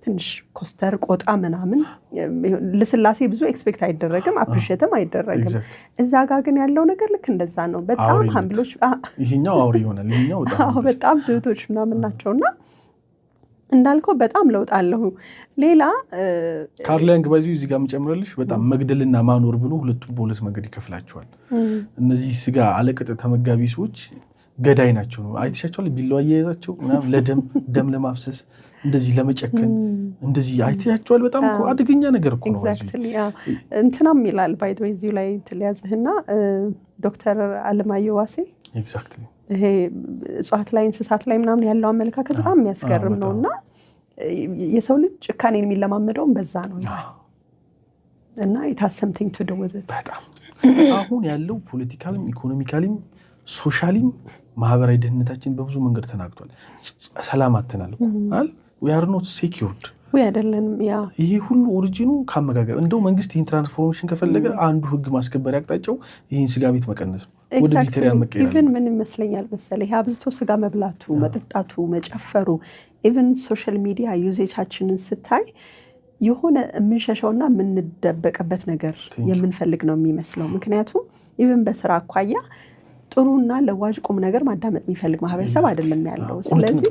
ትንሽ ኮስተር ቆጣ ምናምን ለስላሴ ብዙ ኤክስፔክት አይደረግም፣ አፕሪሺየትም አይደረግም። እዛ ጋር ግን ያለው ነገር ልክ እንደዛ ነው። በጣም ሀምብሎች ይሄኛው አውሪ ይሆናል፣ ይሄኛው በጣም ትሁቶች ምናምን ናቸውና እንዳልከው በጣም ለውጥ አለው። ሌላ ካርላንግ ባይዙ እዚህ ጋር መጨመርልሽ በጣም መግደልና ማኖር ብሎ ሁለቱም በሁለት መንገድ ይከፍላቸዋል። እነዚህ ስጋ አለቅጥ ተመጋቢ ሰዎች ገዳይ ናቸው ነው አይተሻቸዋል። ቢላዋ እየያዛቸው ምናምን ደም ለማፍሰስ እንደዚህ ለመጨከን እንደዚህ አይተሻቸዋል። በጣም እኮ አደገኛ ነገር እኮ ነው። ኤግዛክትሊ እንትናም ይላል ባይ ዘ ወይ እዚሁ ላይ ትልያዝህና ዶክተር አለማየሁ ዋሴ ኤግዛክትሊ ይሄ እጽዋት ላይ እንስሳት ላይ ምናምን ያለው አመለካከት በጣም የሚያስገርም ነውና የሰው ልጅ ጭካኔን የሚለማመደውም በዛ ነው እና it has something to do with it። በጣም አሁን ያለው ፖለቲካልም ኢኮኖሚካልም ሶሻሊም ማህበራዊ ደህንነታችን በብዙ መንገድ ተናግቷል። ሰላም አተናል አይደል? we are not secured አይደለንም። ይሄ ሁሉ ኦሪጂኑ ካመጋገብ እንደው መንግስት ይህን ትራንስፎርሜሽን ከፈለገ አንዱ ህግ ማስከበር ያቅጣጫው ይህን ስጋ ቤት መቀነስ ነው። ወደ ቬጀቴሪያን መቀየር ኢቭን ምን ይመስለኛል መሰለህ አብዝቶ ስጋ መብላቱ፣ መጠጣቱ፣ መጨፈሩ ኢቭን ሶሻል ሚዲያ ዩዜቻችንን ስታይ የሆነ የምንሸሸውና የምንደበቅበት ነገር የምንፈልግ ነው የሚመስለው። ምክንያቱም ኢቭን በስራ አኳያ ጥሩና ለዋጅ ቁም ነገር ማዳመጥ የሚፈልግ ማህበረሰብ አይደለም ያለው። ስለዚህ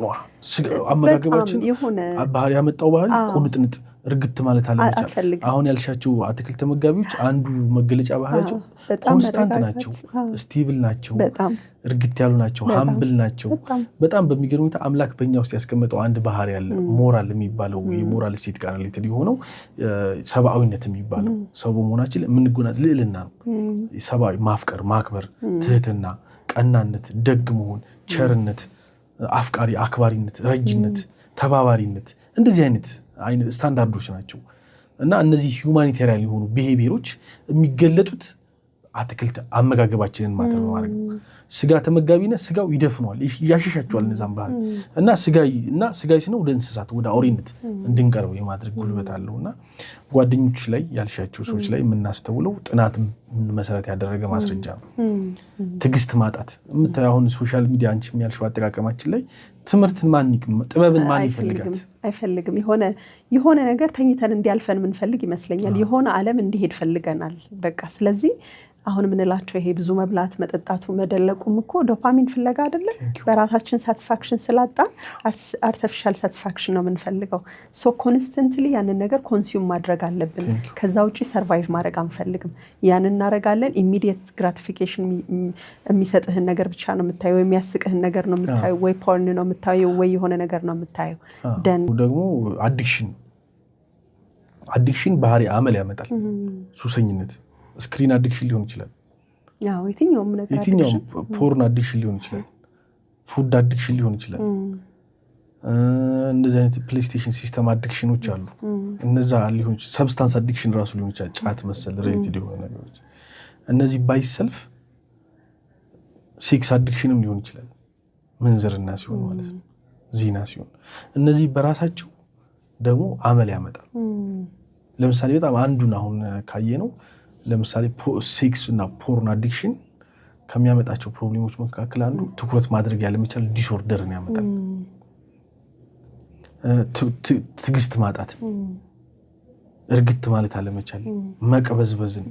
አመጋገባችን ባህሪ ያመጣው ባህሪ ቁንጥንጥ እርግት ማለት አለመቻል። አሁን ያልሻቸው አትክልት ተመጋቢዎች አንዱ መገለጫ ባህሪያቸው ኮንስታንት ናቸው፣ ስቴብል ናቸው፣ እርግት ያሉ ናቸው፣ ሃምብል ናቸው። በጣም በሚገርም ሁኔታ አምላክ በእኛ ውስጥ ያስቀመጠው አንድ ባህሪ ያለ ሞራል የሚባለው የሞራል እሴት ጋር ሪሌትድ የሆነው ሰብአዊነት የሚባለው ሰው በመሆናችን የምንጎናት ልዕልና ነው። ሰብአዊ ማፍቀር፣ ማክበር፣ ትህትና፣ ቀናነት፣ ደግ መሆን፣ ቸርነት፣ አፍቃሪ፣ አክባሪነት፣ ረጅነት፣ ተባባሪነት እንደዚህ አይነት ስታንዳርዶች ናቸው እና እነዚህ ሁማኒታሪያን የሆኑ ቢሄቪየሮች የሚገለጡት አትክልት አመጋገባችንን ማጥር ማለት ነው። ስጋ ተመጋቢነት ስጋው ይደፍነዋል ያሽሻቸዋል እነዛን ባህሪ እና ስጋይ ሲነው ወደ እንስሳት ወደ አውሬነት እንድንቀርብ የማድረግ ጉልበት አለውና ጓደኞች ላይ ያልሻቸው ሰዎች ላይ የምናስተውለው ጥናት መሰረት ያደረገ ማስረጃ ነው። ትግስት ማጣት የምታየው አሁን ሶሻል ሚዲያ አንቺ የሚያልሽው አጠቃቀማችን ላይ ትምህርትን ጥበብን ማን ይፈልጋት አይፈልግም። የሆነ ነገር ተኝተን እንዲያልፈን ምንፈልግ ይመስለኛል። የሆነ ዓለም እንዲሄድ ፈልገናል በቃ። ስለዚህ አሁን ምንላቸው ይሄ ብዙ መብላት መጠጣቱ መደለቁም እኮ ዶፓሚን ፍለጋ አይደለ? በራሳችን ሳቲስፋክሽን ስላጣ አርቲፊሻል ሳቲስፋክሽን ነው የምንፈልገው። ሶ ኮንስተንትሊ ያንን ነገር ኮንሱም ማድረግ አለብን። ከዛ ውጪ ሰርቫይቭ ማድረግ አንፈልግም። ያንን እናረጋለን። ኢሚዲየት ግራቲፊኬሽን የሚሰጥህን ነገር ብቻ ነው የምታየው። የሚያስቅህን ነገር ነው የምታየው። ወይ ፖርን ነው የምታየው ወይ የሆነ ነገር ነው የምታየው። ደግሞ አዲክሽን ባህሪ አመል ያመጣል። ሱሰኝነት ስክሪን አዲክሽን ሊሆን ይችላል። የትኛውም ፖርን አዲክሽን ሊሆን ይችላል። ፉድ አዲክሽን ሊሆን ይችላል። እንደዚህ አይነት ፕሌይስቴሽን ሲስተም አዲክሽኖች አሉ። እነዛ ሊሆን ይችላል። ሰብስታንስ አዲክሽን ራሱ ሊሆን ይችላል። ጫት መሰል ሬሌትድ የሆነ ነገሮች እነዚህ ባይሰልፍ ሴክስ አዲክሽንም ሊሆን ይችላል። ምንዝርና ሲሆን ማለት ነው፣ ዚና ሲሆን እነዚህ በራሳቸው ደግሞ አመል ያመጣል። ለምሳሌ በጣም አንዱን አሁን ካየ ነው ለምሳሌ ሴክስ እና ፖርን አዲክሽን ከሚያመጣቸው ፕሮብሌሞች መካከል አንዱ ትኩረት ማድረግ ያለመቻል ዲስኦርደርን ያመጣል። ትግስት ማጣት፣ እርግት ማለት አለመቻል፣ መቀበዝበዝን፣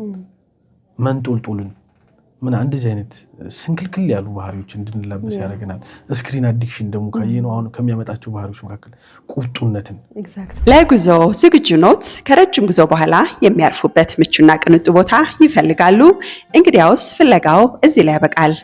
መንጦልጦልን እንደዚህ አይነት ስንክልክል ያሉ ባህሪዎች እንድንላበስ ያደርገናል። ስክሪን አዲክሽን ደግሞ ካየነው አሁን ከሚያመጣቸው ባህሪዎች መካከል ቁጡነትን። ለጉዞ ዝግጁ ኖት? ከረጅም ጉዞ በኋላ የሚያርፉበት ምቹና ቅንጡ ቦታ ይፈልጋሉ? እንግዲያውስ ፍለጋው እዚህ ላይ ያበቃል።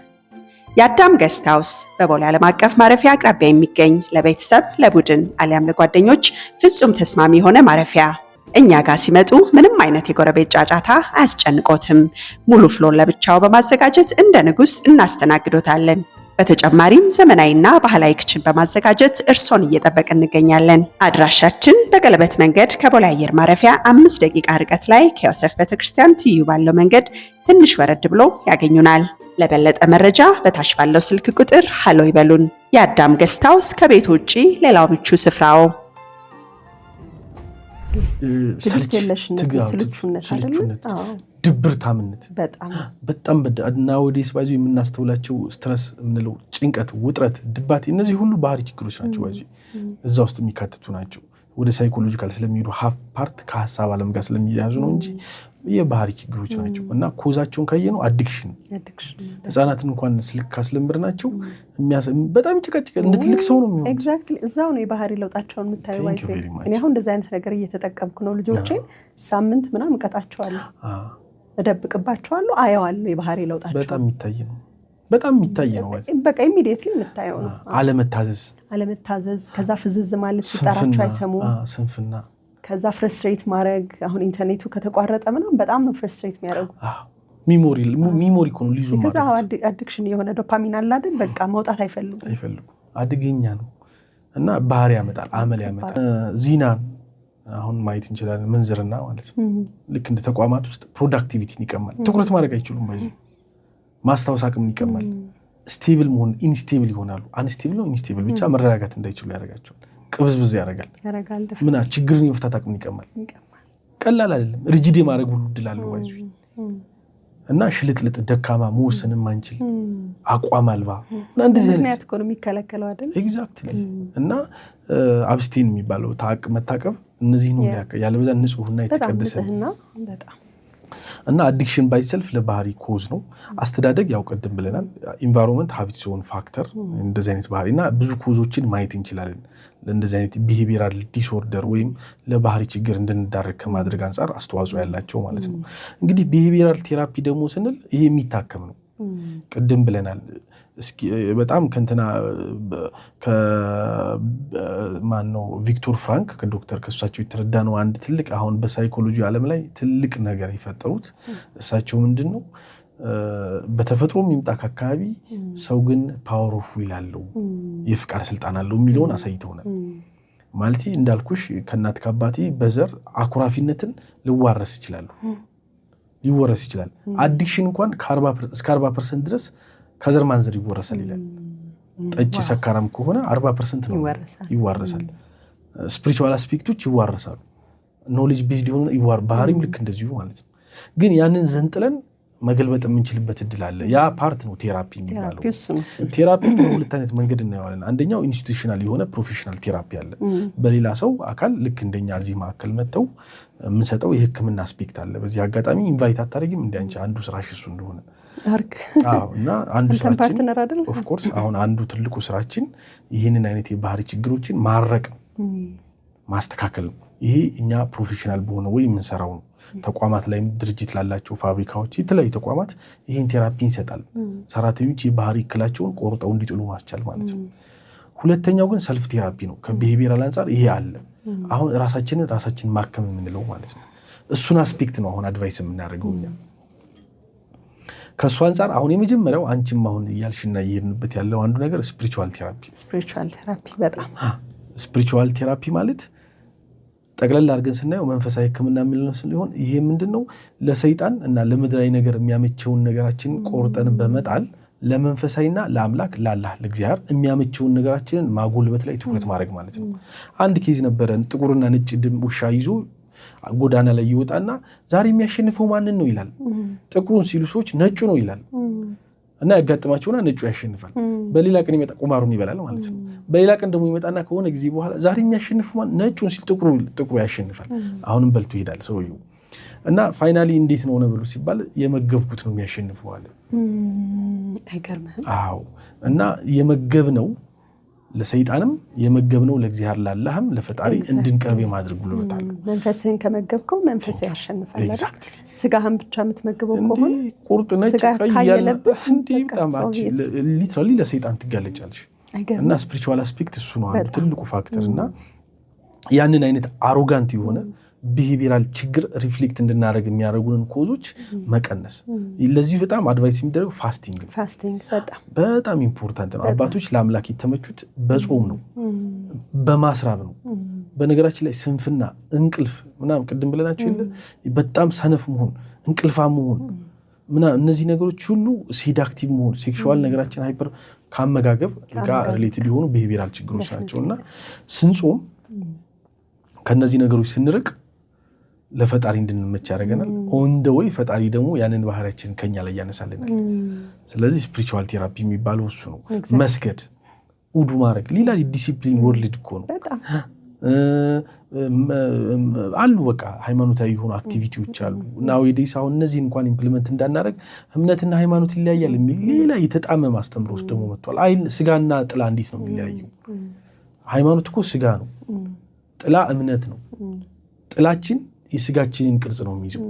የአዳም ገስት ሃውስ በቦሌ ዓለም አቀፍ ማረፊያ አቅራቢያ የሚገኝ ለቤተሰብ ለቡድን አሊያም ለጓደኞች ፍጹም ተስማሚ የሆነ ማረፊያ። እኛ ጋር ሲመጡ ምንም አይነት የጎረቤት ጫጫታ አያስጨንቆትም። ሙሉ ፍሎር ለብቻው በማዘጋጀት እንደ ንጉስ እናስተናግዶታለን። በተጨማሪም ዘመናዊና ባህላዊ ክችን በማዘጋጀት እርሶን እየጠበቅን እንገኛለን። አድራሻችን በቀለበት መንገድ ከቦሌ አየር ማረፊያ 5 ደቂቃ ርቀት ላይ ከዮሴፍ ቤተክርስቲያን ትይዩ ባለው መንገድ ትንሽ ወረድ ብሎ ያገኙናል። ለበለጠ መረጃ በታች ባለው ስልክ ቁጥር ሃሎ ይበሉን። የአዳም ገስት ሃውስ ከቤት ውጪ ሌላው ምቹ ስፍራው። ስልቹነት፣ ድብርታምነት በጣም ናወዴስ ባይዞ የምናስተውላቸው ስትረስ የምንለው ጭንቀት፣ ውጥረት፣ ድባቴ እነዚህ ሁሉ ባህሪ ችግሮች ናቸው። ባይዞ እዛ ውስጥ የሚካተቱ ናቸው። ወደ ሳይኮሎጂካል ስለሚሄዱ ሀፍ ፓርት ከሀሳብ ዓለም ጋር ስለሚያያዙ ነው እንጂ የባህሪ ችግሮች ናቸው። እና ኮዛቸውን ካየነው አዲክሽን ህፃናትን እንኳን ስልክ ካስለምድናቸው በጣም ይጨቃጭቃ እንደ ትልቅ ሰው ነው የሚሆነው። ኤግዛክትሊ እዛው ነው የባህሪ ለውጣቸውን የምታየው። እኔ አሁን እንደዚህ አይነት ነገር እየተጠቀምኩ ነው። ልጆቼን ሳምንት ምናምን እቀጣቸዋለሁ፣ እደብቅባቸዋለሁ፣ አየዋለሁ የባህሪ ለውጣቸው በጣም የሚታይ ነው። በቃ ኢሚዲየትሊ የምታየው ነው። አለመታዘዝ፣ ከዛ ፍዝዝ ማለት፣ ሲጠራቸው አይሰሙም፣ ስንፍና፣ ከዛ ፍረስትሬት ማድረግ። አሁን ኢንተርኔቱ ከተቋረጠ ምናምን በጣም ነው ፍረስትሬት የሚያደርጉ። ሚሞሪ እኮ ነው ሊዙ ማለት። ከዛ አዲክሽን የሆነ ዶፓሚን አለ አይደል? በቃ መውጣት አይፈልጉም። አደገኛ ነው እና ባህሪ ያመጣል፣ አመል ያመጣል። ዚናን አሁን ማየት እንችላለን። ምንዝርና ማለት ነው። ልክ እንደ ተቋማት ውስጥ ፕሮዳክቲቪቲን ይቀማል። ትኩረት ማድረግ አይችሉም። ማስታወስ አቅምን ይቀማል። ስቴብል መሆን ኢንስቴብል ይሆናሉ። አንስቴብል ነው ኢንስቴብል ብቻ መረጋጋት እንዳይችሉ ያደርጋቸዋል። ቅብዝብዝ ያደርጋል። ችግርን የመፍታት አቅምን ይቀማል። ቀላል አይደለም። ሪጂድ የማድረግ ሁሉ እድል አለው እና ሽልጥልጥ፣ ደካማ፣ መወሰንም አንችል፣ አቋም አልባ እንደዚህ ምክንያት እኮ ነው የሚከለከለው አይደል? ኤግዛክትሊ። እና አብስቴን የሚባለው መታቀብ እነዚህ ነው ያለበዛ ንጹህና የተቀደሰ በጣም እና አዲክሽን ባይሰልፍ ለባህሪ ኮዝ ነው። አስተዳደግ ያው ቀደም ብለናል። ኢንቫይሮንመንት ሃቢትስ ኦን ፋክተር እንደዚህ አይነት ባህሪ እና ብዙ ኮዞችን ማየት እንችላለን። ለእንደዚህ አይነት ቢሄቪራል ዲስኦርደር ወይም ለባህሪ ችግር እንድንዳረግ ከማድረግ አንጻር አስተዋጽኦ ያላቸው ማለት ነው። እንግዲህ ቢሄቪራል ቴራፒ ደግሞ ስንል ይሄ የሚታከም ነው። ቅድም ብለናል። በጣም ከንትና ማን ነው ቪክቶር ፍራንክ ከዶክተር ከእሳቸው የተረዳ ነው። አንድ ትልቅ አሁን በሳይኮሎጂ ዓለም ላይ ትልቅ ነገር የፈጠሩት እሳቸው ምንድን ነው በተፈጥሮ የሚምጣ አካባቢ ሰው ግን ፓወር ኦፍ ዊል አለው፣ የፍቃድ ስልጣን አለው የሚለውን አሳይተውናል። ማለት እንዳልኩሽ ከእናት ከአባቴ በዘር አኩራፊነትን ልዋረስ ይችላሉ። ሊወረስ ይችላል። አዲክሽን እንኳን እስከ 40% ድረስ ከዘር ማንዘር ይወረሳል ይላል። ጠጪ ሰካራም ከሆነ 40% ነው ይወረሳል። ስፒሪቹዋል አስፔክቶች ይወረሳሉ። ኖሌጅ ቤዝድ የሆነ ባህሪም ልክ እንደዚሁ ማለት ነው። ግን ያንን ዘንጥለን መገልበጥ የምንችልበት እድል አለ። ያ ፓርት ነው ቴራፒ የሚባለው። ቴራፒ በሁለት አይነት መንገድ እናየዋለን። አንደኛው ኢንስቲቱሽናል የሆነ ፕሮፌሽናል ቴራፒ አለ። በሌላ ሰው አካል ልክ እንደኛ እዚህ ማዕከል መጥተው የምንሰጠው የህክምና አስፔክት አለ። በዚህ አጋጣሚ ኢንቫይት አታደርጊም እንደ አንቺ አንዱ ስራሽ እሱ እንደሆነ እና አንዱ ስራችን ኦፍ ኮርስ አሁን አንዱ ትልቁ ስራችን ይህንን አይነት የባህሪ ችግሮችን ማረቅ ማስተካከል ነው። ይሄ እኛ ፕሮፌሽናል በሆነ ወይ የምንሰራው ነው። ተቋማት ላይ ድርጅት ላላቸው ፋብሪካዎች የተለያዩ ተቋማት ይህን ቴራፒ ይሰጣል። ሰራተኞች የባህሪ እክላቸውን ቆርጠው እንዲጥሉ ማስቻል ማለት ነው። ሁለተኛው ግን ሰልፍ ቴራፒ ነው። ከቢሄቪየራል አንጻር ይሄ አለ። አሁን ራሳችን ማከም የምንለው ማለት ነው። እሱን አስፔክት ነው አሁን አድቫይስ የምናደርገው እኛ። ከእሱ አንጻር አሁን የመጀመሪያው አንቺም አሁን እያልሽና እየሄድንበት ያለው አንዱ ነገር ስፒሪቹዋል ቴራፒ በጣም ስፒሪቹዋል ቴራፒ ማለት ጠቅለል አድርገን ስናየው መንፈሳዊ ህክምና የሚለው ሲሆን ይሄ ምንድነው ለሰይጣን እና ለምድራዊ ነገር የሚያመቸውን ነገራችን ቆርጠን በመጣል ለመንፈሳዊና ለአምላክ ለአላህ ለእግዚአብሔር የሚያመቸውን ነገራችንን ማጎልበት ላይ ትኩረት ማድረግ ማለት ነው። አንድ ኬዝ ነበረን። ጥቁርና ነጭ ውሻ ይዞ ጎዳና ላይ ይወጣና ዛሬ የሚያሸንፈው ማንን ነው ይላል። ጥቁሩን ሲሉ ሰዎች ነጩ ነው ይላል እና ያጋጥማቸውና ነጩ ያሸንፋል። በሌላ ቀን ይመጣ ቁማሩን ይበላል ማለት ነው። በሌላ ቀን ደግሞ ይመጣና ከሆነ ጊዜ በኋላ ዛሬ የሚያሸንፈው ማን ነጩን ሲል ጥቁሩ ያሸንፋል። አሁንም በልቶ ይሄዳል ሰውየው እና ፋይናሊ እንዴት ነው ብሎ ሲባል የመገብኩት ነው የሚያሸንፈው አለ። አይገርምህም? አዎ። እና የመገብ ነው ለሰይጣንም የመገብ ነው ለእግዚአብሔር ላላህም ለፈጣሪ እንድንቀርብ የማድረግ ጉልበት አለ። መንፈስህን ከመገብከው መንፈስ ያሸንፋል አይደል? ስጋህን ብቻ የምትመግበው ከሆነ ቁርጥ ነጭ ቀይ ያለበት እንዴ በጣም ሊትራሊ ለሰይጣን ትጋለጫለሽ። እና ስፒሪቹዋል አስፔክት እሱ ነው አንዱ ትልቁ ፋክተር። እና ያንን አይነት አሮጋንት የሆነ ቢሄቪየራል ችግር ሪፍሌክት እንድናደርግ የሚያደርጉንን ኮዞች መቀነስ። ለዚህ በጣም አድቫይስ የሚደረገው ፋስቲንግ በጣም ኢምፖርታንት ነው። አባቶች ለአምላክ የተመቹት በጾም ነው፣ በማስራብ ነው። በነገራችን ላይ ስንፍና፣ እንቅልፍ ምናምን ቅድም ብለናቸው የለ በጣም ሰነፍ መሆን፣ እንቅልፋም መሆን ምናምን እነዚህ ነገሮች ሁሉ ሴዳክቲቭ መሆን፣ ሴክሹዋል ነገራችን ሃይፐር ከአመጋገብ ጋር ሪሌትድ የሆኑ ቢሄቪየራል ችግሮች ናቸውና ስንጾም ከነዚህ ነገሮች ስንርቅ ለፈጣሪ እንድንመች ያደርገናል። ኦን ዘ ዌይ ፈጣሪ ደግሞ ያንን ባህሪያችንን ከኛ ላይ ያነሳልናል። ስለዚህ ስፒሪቹዋል ቴራፒ የሚባለው እሱ ነው። መስገድ፣ ውዱ ማድረግ ሌላ ዲሲፕሊን ወርልድ እኮ ነው አሉ። በቃ ሃይማኖታዊ የሆኑ አክቲቪቲዎች አሉ እና ወይዴስ አሁን እነዚህ እንኳን ኢምፕሊመንት እንዳናደርግ እምነትና ሃይማኖት ይለያያል የሚል ሌላ የተጣመመ አስተምሮት ደግሞ መጥቷል። አይ ስጋና ጥላ እንዴት ነው የሚለያየው? ሃይማኖት እኮ ስጋ ነው፣ ጥላ እምነት ነው። ጥላችን የስጋችንን ቅርጽ ነው የሚይዘው።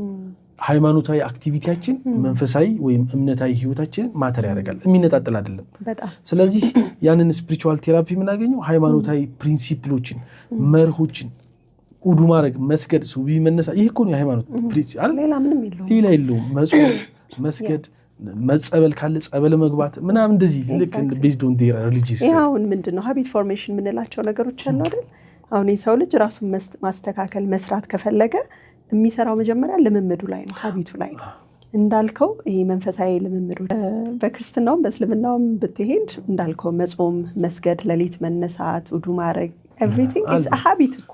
ሃይማኖታዊ አክቲቪቲያችን መንፈሳዊ ወይም እምነታዊ ህይወታችንን ማተር ያደርጋል፣ የሚነጣጥል አይደለም። ስለዚህ ያንን ስፒሪቹዋል ቴራፒ የምናገኘው ሃይማኖታዊ ፕሪንሲፕሎችን፣ መርሆችን ውዱ ማድረግ፣ መስገድ፣ ሱቢ መነሳ ይህ እኮ ነው የሃይማኖት ፕሪንሲፕል። ሌላ የለውም። መጾም፣ መስገድ፣ መጸበል ካለ ጸበል መግባት ምናምን እንደዚህ ልክ ቤዝድ ኦን ዴር ሪሊጂየስ አሁን ምንድነው ሃቢት ፎርሜሽን የምንላቸው ነገሮች አሉ አይደል? አሁን የሰው ልጅ ራሱን ማስተካከል መስራት ከፈለገ የሚሰራው መጀመሪያ ልምምዱ ላይ ነው፣ ሀቢቱ ላይ ነው። እንዳልከው ይሄ መንፈሳዊ ልምምዶች በክርስትናውም በእስልምናውም ብትሄድ እንዳልከው መጾም፣ መስገድ፣ ሌሊት መነሳት፣ ውዱ ማድረግ ኤቭሪቲንግ ኢትስ አ ሀቢት እኮ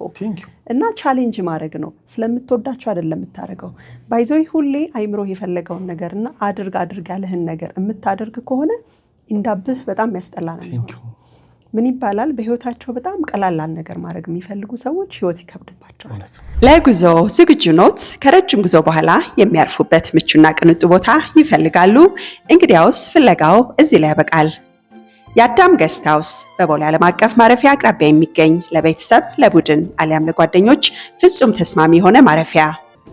እና ቻሌንጅ ማድረግ ነው። ስለምትወዳቸው አይደለም የምታደርገው። ባይዘው ሁሌ አይምሮ የፈለገውን ነገርና አድርግ ያለህን ነገር የምታደርግ ከሆነ እንዳብህ በጣም ያስጠላ ነው። ምን ይባላል? በህይወታቸው በጣም ቀላል ነገር ማድረግ የሚፈልጉ ሰዎች ህይወት ይከብድባቸዋል። ለጉዞ ዝግጁ ኖት? ከረጅም ጉዞ በኋላ የሚያርፉበት ምቹና ቅንጡ ቦታ ይፈልጋሉ? እንግዲያውስ ፍለጋው እዚህ ላይ ያበቃል። የአዳም ገስት ሃውስ በቦሌ ዓለም አቀፍ ማረፊያ አቅራቢያ የሚገኝ ለቤተሰብ ለቡድን አሊያም ለጓደኞች ፍጹም ተስማሚ የሆነ ማረፊያ።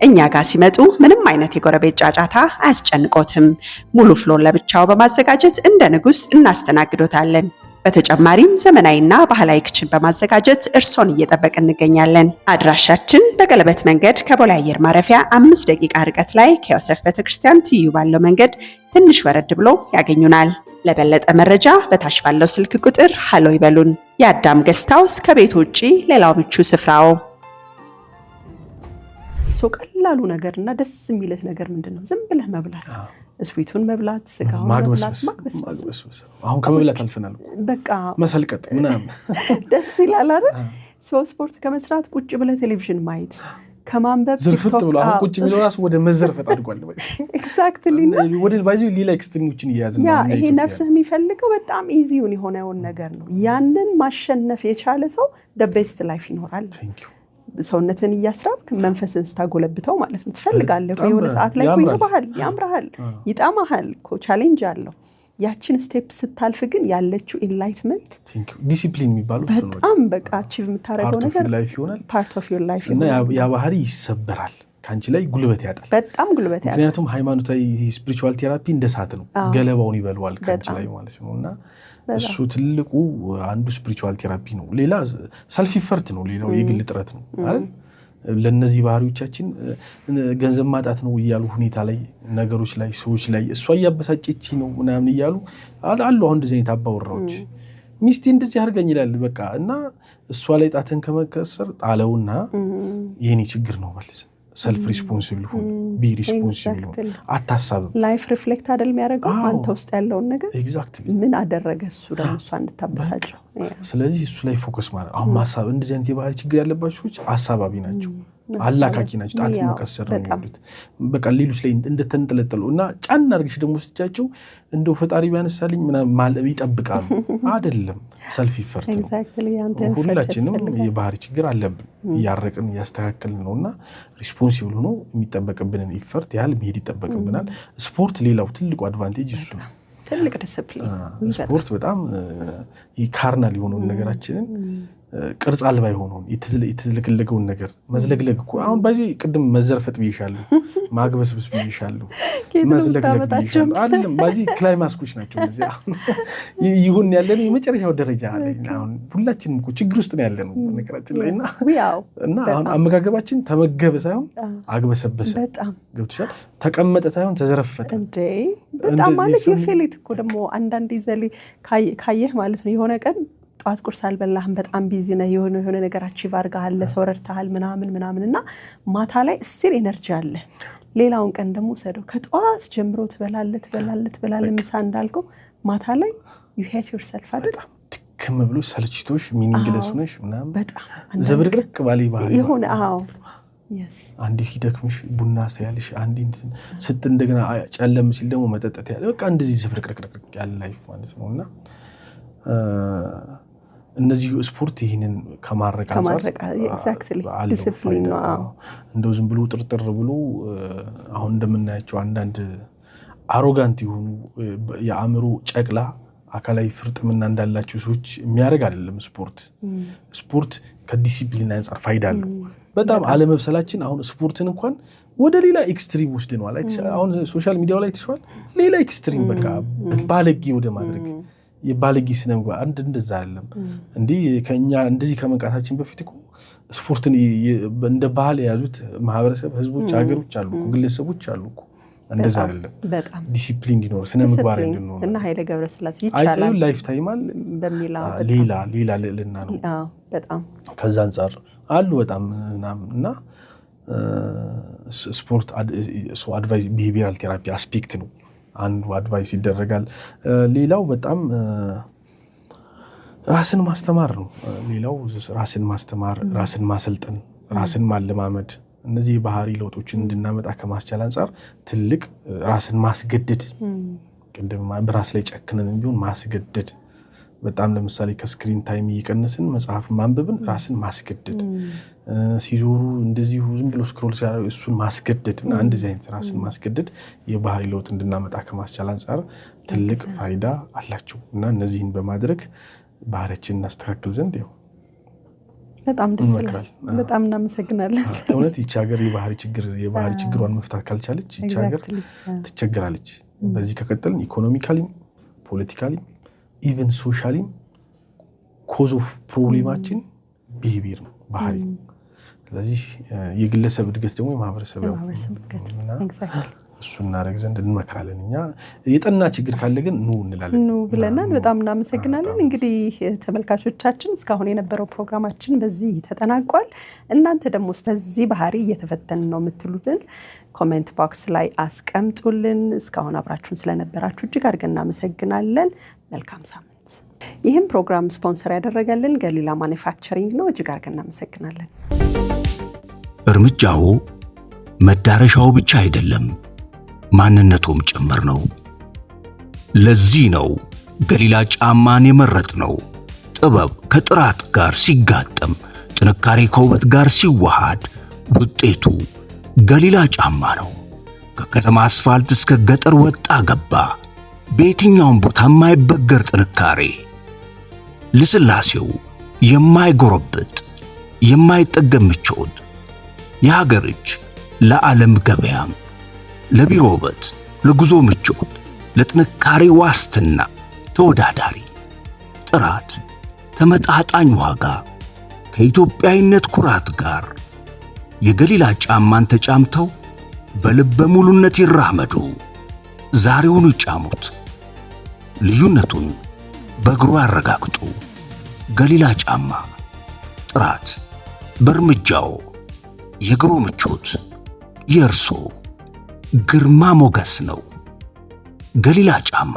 እኛ ጋር ሲመጡ ምንም አይነት የጎረቤት ጫጫታ አያስጨንቆትም። ሙሉ ፍሎር ለብቻው በማዘጋጀት እንደ ንጉስ እናስተናግዶታለን። በተጨማሪም ዘመናዊና ባህላዊ ክችን በማዘጋጀት እርሶን እየጠበቅን እንገኛለን። አድራሻችን በቀለበት መንገድ ከቦሌ አየር ማረፊያ 5 ደቂቃ ርቀት ላይ ከዮሴፍ ቤተክርስቲያን ትይዩ ባለው መንገድ ትንሽ ወረድ ብሎ ያገኙናል። ለበለጠ መረጃ በታች ባለው ስልክ ቁጥር ሃሎ ይበሉን። የአዳም ገስት ሃውስ ከቤት ውጪ ሌላው ምቹ ስፍራው። ቀላሉ ነገርና ደስ የሚልህ ነገር ምንድነው? ዝም ብለህ መብላት፣ ስዊቱን መብላት፣ ስጋውን መብላት፣ ማግበስበስ። አሁን ከመብላት አልፈናል። በቃ መሰልቀጥ ምናምን ደስ ይላል አይደል? ስፖርት ከመስራት ቁጭ ብለህ ቴሌቪዥን ማየት ከማንበብ ዝርፍት ብሎ አሁን ቁጭ የሚለው ራሱ ወደ መዘርፈት አድጓል። ኤግዛክትሊ ወደ ባይዞ ሌላ ኤክስትሪሞችን እያያዝን ነው። ይሄ ነፍስህ የሚፈልገው በጣም ኢዚውን የሆነውን ነገር ነው። ያንን ማሸነፍ የቻለ ሰው the best life ይኖራል። ሰውነትን እያስራብክ መንፈስን ስታጎለብተው ማለት ነው። ትፈልጋለህ የሆነ ሰዓት ላይ ይርባሃል፣ ያምራሃል፣ ይጣማሃል እኮ ቻሌንጅ አለው። ያችን ስቴፕ ስታልፍ ግን ያለችው ኢንላይትመንት ዲሲፕሊን የሚባለው በጣም በቃ አቺቭ የምታደርገው ነገር ፓርት ኦፍ ዩር ላይፍ እና ያ ባህሪ ይሰበራል፣ ካንቺ ላይ ጉልበት ያጣል፣ በጣም ጉልበት ያጣል። ምክንያቱም ሃይማኖታዊ ስፒሪቹዋል ቴራፒ እንደ ሳት ነው፣ ገለባውን ይበለዋል ካንቺ ላይ ማለት ነውና እሱ ትልቁ አንዱ ስፒሪቹዋል ቴራፒ ነው። ሌላ ሰልፍ ኢፈርት ነው፣ ሌላው የግል ጥረት ነው አይደል? ለነዚህ ባህሪዎቻችን ገንዘብ ማጣት ነው እያሉ ሁኔታ ላይ ነገሮች ላይ ሰዎች ላይ እሷ እያበሳጨች ነው ምናምን እያሉ አሉ። አሁን እንደዚህ አይነት አባወራዎች ሚስቴ እንደዚህ አድርገኝ ይላል በቃ እና እሷ ላይ ጣትን ከመከሰር ጣለውና የኔ ችግር ነው መልስ ሰልፍ ሪስፖንሲብል ሁን፣ ቢ ሪስፖንሲብል ሁን። አታሳብም። ላይፍ ሪፍሌክት አይደል የሚያደርገው አንተ ውስጥ ያለውን ነገር ኤግዛክትሊ ምን አደረገ እሱ ደግሞ እሷ እንድታበሳጨው። ስለዚህ እሱ ላይ ፎከስ ማለት አሁን ማሳብ እንደዚህ አይነት የባህሪ ችግር ያለባቸው ሰዎች አሳባቢ ናቸው፣ አላካኪ ናቸው፣ ጣት መቀሰር ነው የሚሉት። በቃ ሌሎች ላይ እንደተንጠለጠሉ እና ጫን አድርገሽ ደግሞ ስትጫቸው እንደው ፈጣሪ ቢያነሳልኝ ምናምን ይጠብቃሉ። አይደለም፣ ሰልፍ ኢፈርት ነው። ሁላችንም የባህሪ ችግር አለብን፣ እያረቅን እያስተካከልን ነውና ሪስፖንሲብል ሆኖ የሚጠበቅብንን ኢፈርት ያህል መሄድ ይጠበቅብናል። ስፖርት ሌላው ትልቁ አድቫንቴጅ እሱ ነው። ትልቅ ዲስፕሊን ስፖርት በጣም ካርናል የሆነውን ነገራችንን ቅርጽ አልባ የሆነውን የተዝለገለገውን ነገር መዝለግለግ እኮ አሁን ባይዚ ቅድም መዘርፈጥ ብዬሻለሁ፣ ማግበስብስ ብዬሻለሁ፣ መዝለግለግ ብዬሻለሁ አይደለም። ባይዚ ክላይማክሶች ናቸው እነዚህ። ይሁን ያለነው የመጨረሻው ደረጃ ላይ አሁን ሁላችንም እኮ ችግር ውስጥ ነው ያለነው ነገራችን ላይ እና አሁን አመጋገባችን ተመገበ ሳይሆን አግበሰበሰ። ገብቶሻል? ተቀመጠ ሳይሆን ተዘረፈጠ። በጣም ማለት የፌሌት እኮ ደግሞ አንዳንዴ ዘሌ ካየህ ማለት ነው የሆነ ቀን ጠዋት ቁርስ አልበላህም፣ በጣም ቢዚ ነህ፣ የሆነ ነገር አቺቭ አድርገሃል፣ ለሰው ረድተሃል ምናምን እና ማታ ላይ ስቲል ኤነርጂ አለ። ሌላውን ቀን ደግሞ ሰደው ከጠዋት ጀምሮ ትበላለህ ምሳ እንዳልከው ማታ ላይ you hate yourself አይደል? ድክም ብሎ ሰልችቶሽ ሚኒንግለስ ሆነሽ ምናምን በጣም ዘብርቅርቅ ባለ ባህሪ የሆነ አንዴ ሲደክምሽ ቡና አስተያለሽ፣ አንዴ ስት እንደገና ጨለም ሲል ደግሞ መጠጠት ያለ በቃ እንደዚህ ዘብርቅርቅ ያለ ላይፍ ማለት ነውና እነዚህ ስፖርት ይህንን ከማድረግ አንፃር ዲስፕሊን ነው። እንደው ዝም ብሎ ጥርጥር ብሎ አሁን እንደምናያቸው አንዳንድ አሮጋንት የሆኑ የአእምሮ ጨቅላ አካላዊ ፍርጥምና እንዳላቸው ሰዎች የሚያደርግ አይደለም። ስፖርት ከዲሲፕሊን አንፃር ፋይዳ አለው በጣም። አለመብሰላችን አሁን ስፖርትን እንኳን ወደ ሌላ ኤክስትሪም ወስደነዋል። አሁን ሶሻል ሚዲያው ላይ ተሽዋል። ሌላ ኤክስትሪም በቃ ባለጌ ወደ ማድረግ የባለጌ ስነ ምግባር አንድ እንደዛ አይደለም እንዴ። ከኛ እንደዚህ ከመንቃታችን በፊት እኮ ስፖርትን እንደ ባህል የያዙት ማህበረሰብ፣ ህዝቦች፣ ሀገሮች አሉ፣ ግለሰቦች አሉ እኮ። እንደዛ አይደለም። በጣም ዲሲፕሊን እንዲኖር ስነ ምግባር እንዲኖር እና ኃይለ ገብረስላሴ ይቻላል ላይፍ ታይም አለ በሚላው ሌላ ልዕልና ነው በጣም። ከዛ አንፃር አሉ በጣም እና ስፖርት አድቫይስ ቢሄቪራል ቴራፒ አስፔክት ነው። አንዱ አድቫይስ ይደረጋል። ሌላው በጣም ራስን ማስተማር ነው። ሌላው ራስን ማስተማር፣ ራስን ማሰልጠን፣ ራስን ማለማመድ፣ እነዚህ የባህሪ ለውጦችን እንድናመጣ ከማስቻል አንጻር ትልቅ ራስን ማስገደድ፣ ቅድም በራስ ላይ ጨክነን ቢሆን ማስገደድ በጣም ለምሳሌ ከስክሪን ታይም እየቀነስን መጽሐፍ ማንበብን ራስን ማስገደድ፣ ሲዞሩ እንደዚሁ ዝም ብሎ ስክሮል ሲያደርጉ እሱን ማስገደድ እና እንደዚህ አይነት ራስን ማስገደድ የባህሪ ለውጥ እንድናመጣ ከማስቻል አንጻር ትልቅ ፋይዳ አላቸው እና እነዚህን በማድረግ ባህሪያችንን እናስተካክል ዘንድ ያው በጣም ደስ ይላል። በጣም እናመሰግናለን። እውነት ይቺ ሀገር የባህሪ ችግሯን መፍታት ካልቻለች ይቺ ሀገር ትቸገራለች። በዚህ ከቀጠልን ኢኮኖሚካሊም ፖለቲካሊም ኢቨን ሶሻሊም ኮዝ ኦፍ ፕሮብሌማችን ቢሄቪየር ነው፣ ባህሪ። ስለዚህ የግለሰብ እድገት ደግሞ የማህበረሰብ እድገት ኤግዛክትሊ እሱ እናደርግ ዘንድ እንመክራለን። እኛ የጠና ችግር ካለ ግን ኑ እንላለን። ኑ ብለናል። በጣም እናመሰግናለን። እንግዲህ ተመልካቾቻችን እስካሁን የነበረው ፕሮግራማችን በዚህ ተጠናቋል። እናንተ ደግሞ ስለዚህ ባህሪ እየተፈተን ነው የምትሉትን ኮሜንት ቦክስ ላይ አስቀምጡልን። እስካሁን አብራችሁን ስለነበራችሁ እጅግ አድርገን እናመሰግናለን። መልካም ሳምንት። ይህም ፕሮግራም ስፖንሰር ያደረገልን ገሊላ ማኒፋክቸሪንግ ነው። እጅግ አድርገን እናመሰግናለን። እርምጃው መዳረሻው ብቻ አይደለም ማንነቱም ጭምር ነው። ለዚህ ነው ገሊላ ጫማን የመረጥነው። ጥበብ ከጥራት ጋር ሲጋጠም፣ ጥንካሬ ከውበት ጋር ሲዋሃድ ውጤቱ ገሊላ ጫማ ነው። ከከተማ አስፋልት እስከ ገጠር ወጣ ገባ፣ በየትኛውም ቦታ የማይበገር ጥንካሬ፣ ልስላሴው የማይጎረብጥ የማይጠገም ምቾት፣ የሀገር እጅ ለዓለም ገበያም፣ ለቢሮ ውበት፣ ለጉዞ ምቾት፣ ለጥንካሬ ዋስትና ተወዳዳሪ ጥራት፣ ተመጣጣኝ ዋጋ ከኢትዮጵያዊነት ኩራት ጋር የገሊላ ጫማን ተጫምተው በልበ ሙሉነት ይራመዱ። ዛሬውኑ ይጫሙት። ልዩነቱን በእግሩ ያረጋግጡ። ገሊላ ጫማ ጥራት በእርምጃው፣ የእግሩ ምቾት የእርሶ ግርማ ሞገስ ነው። ገሊላ ጫማ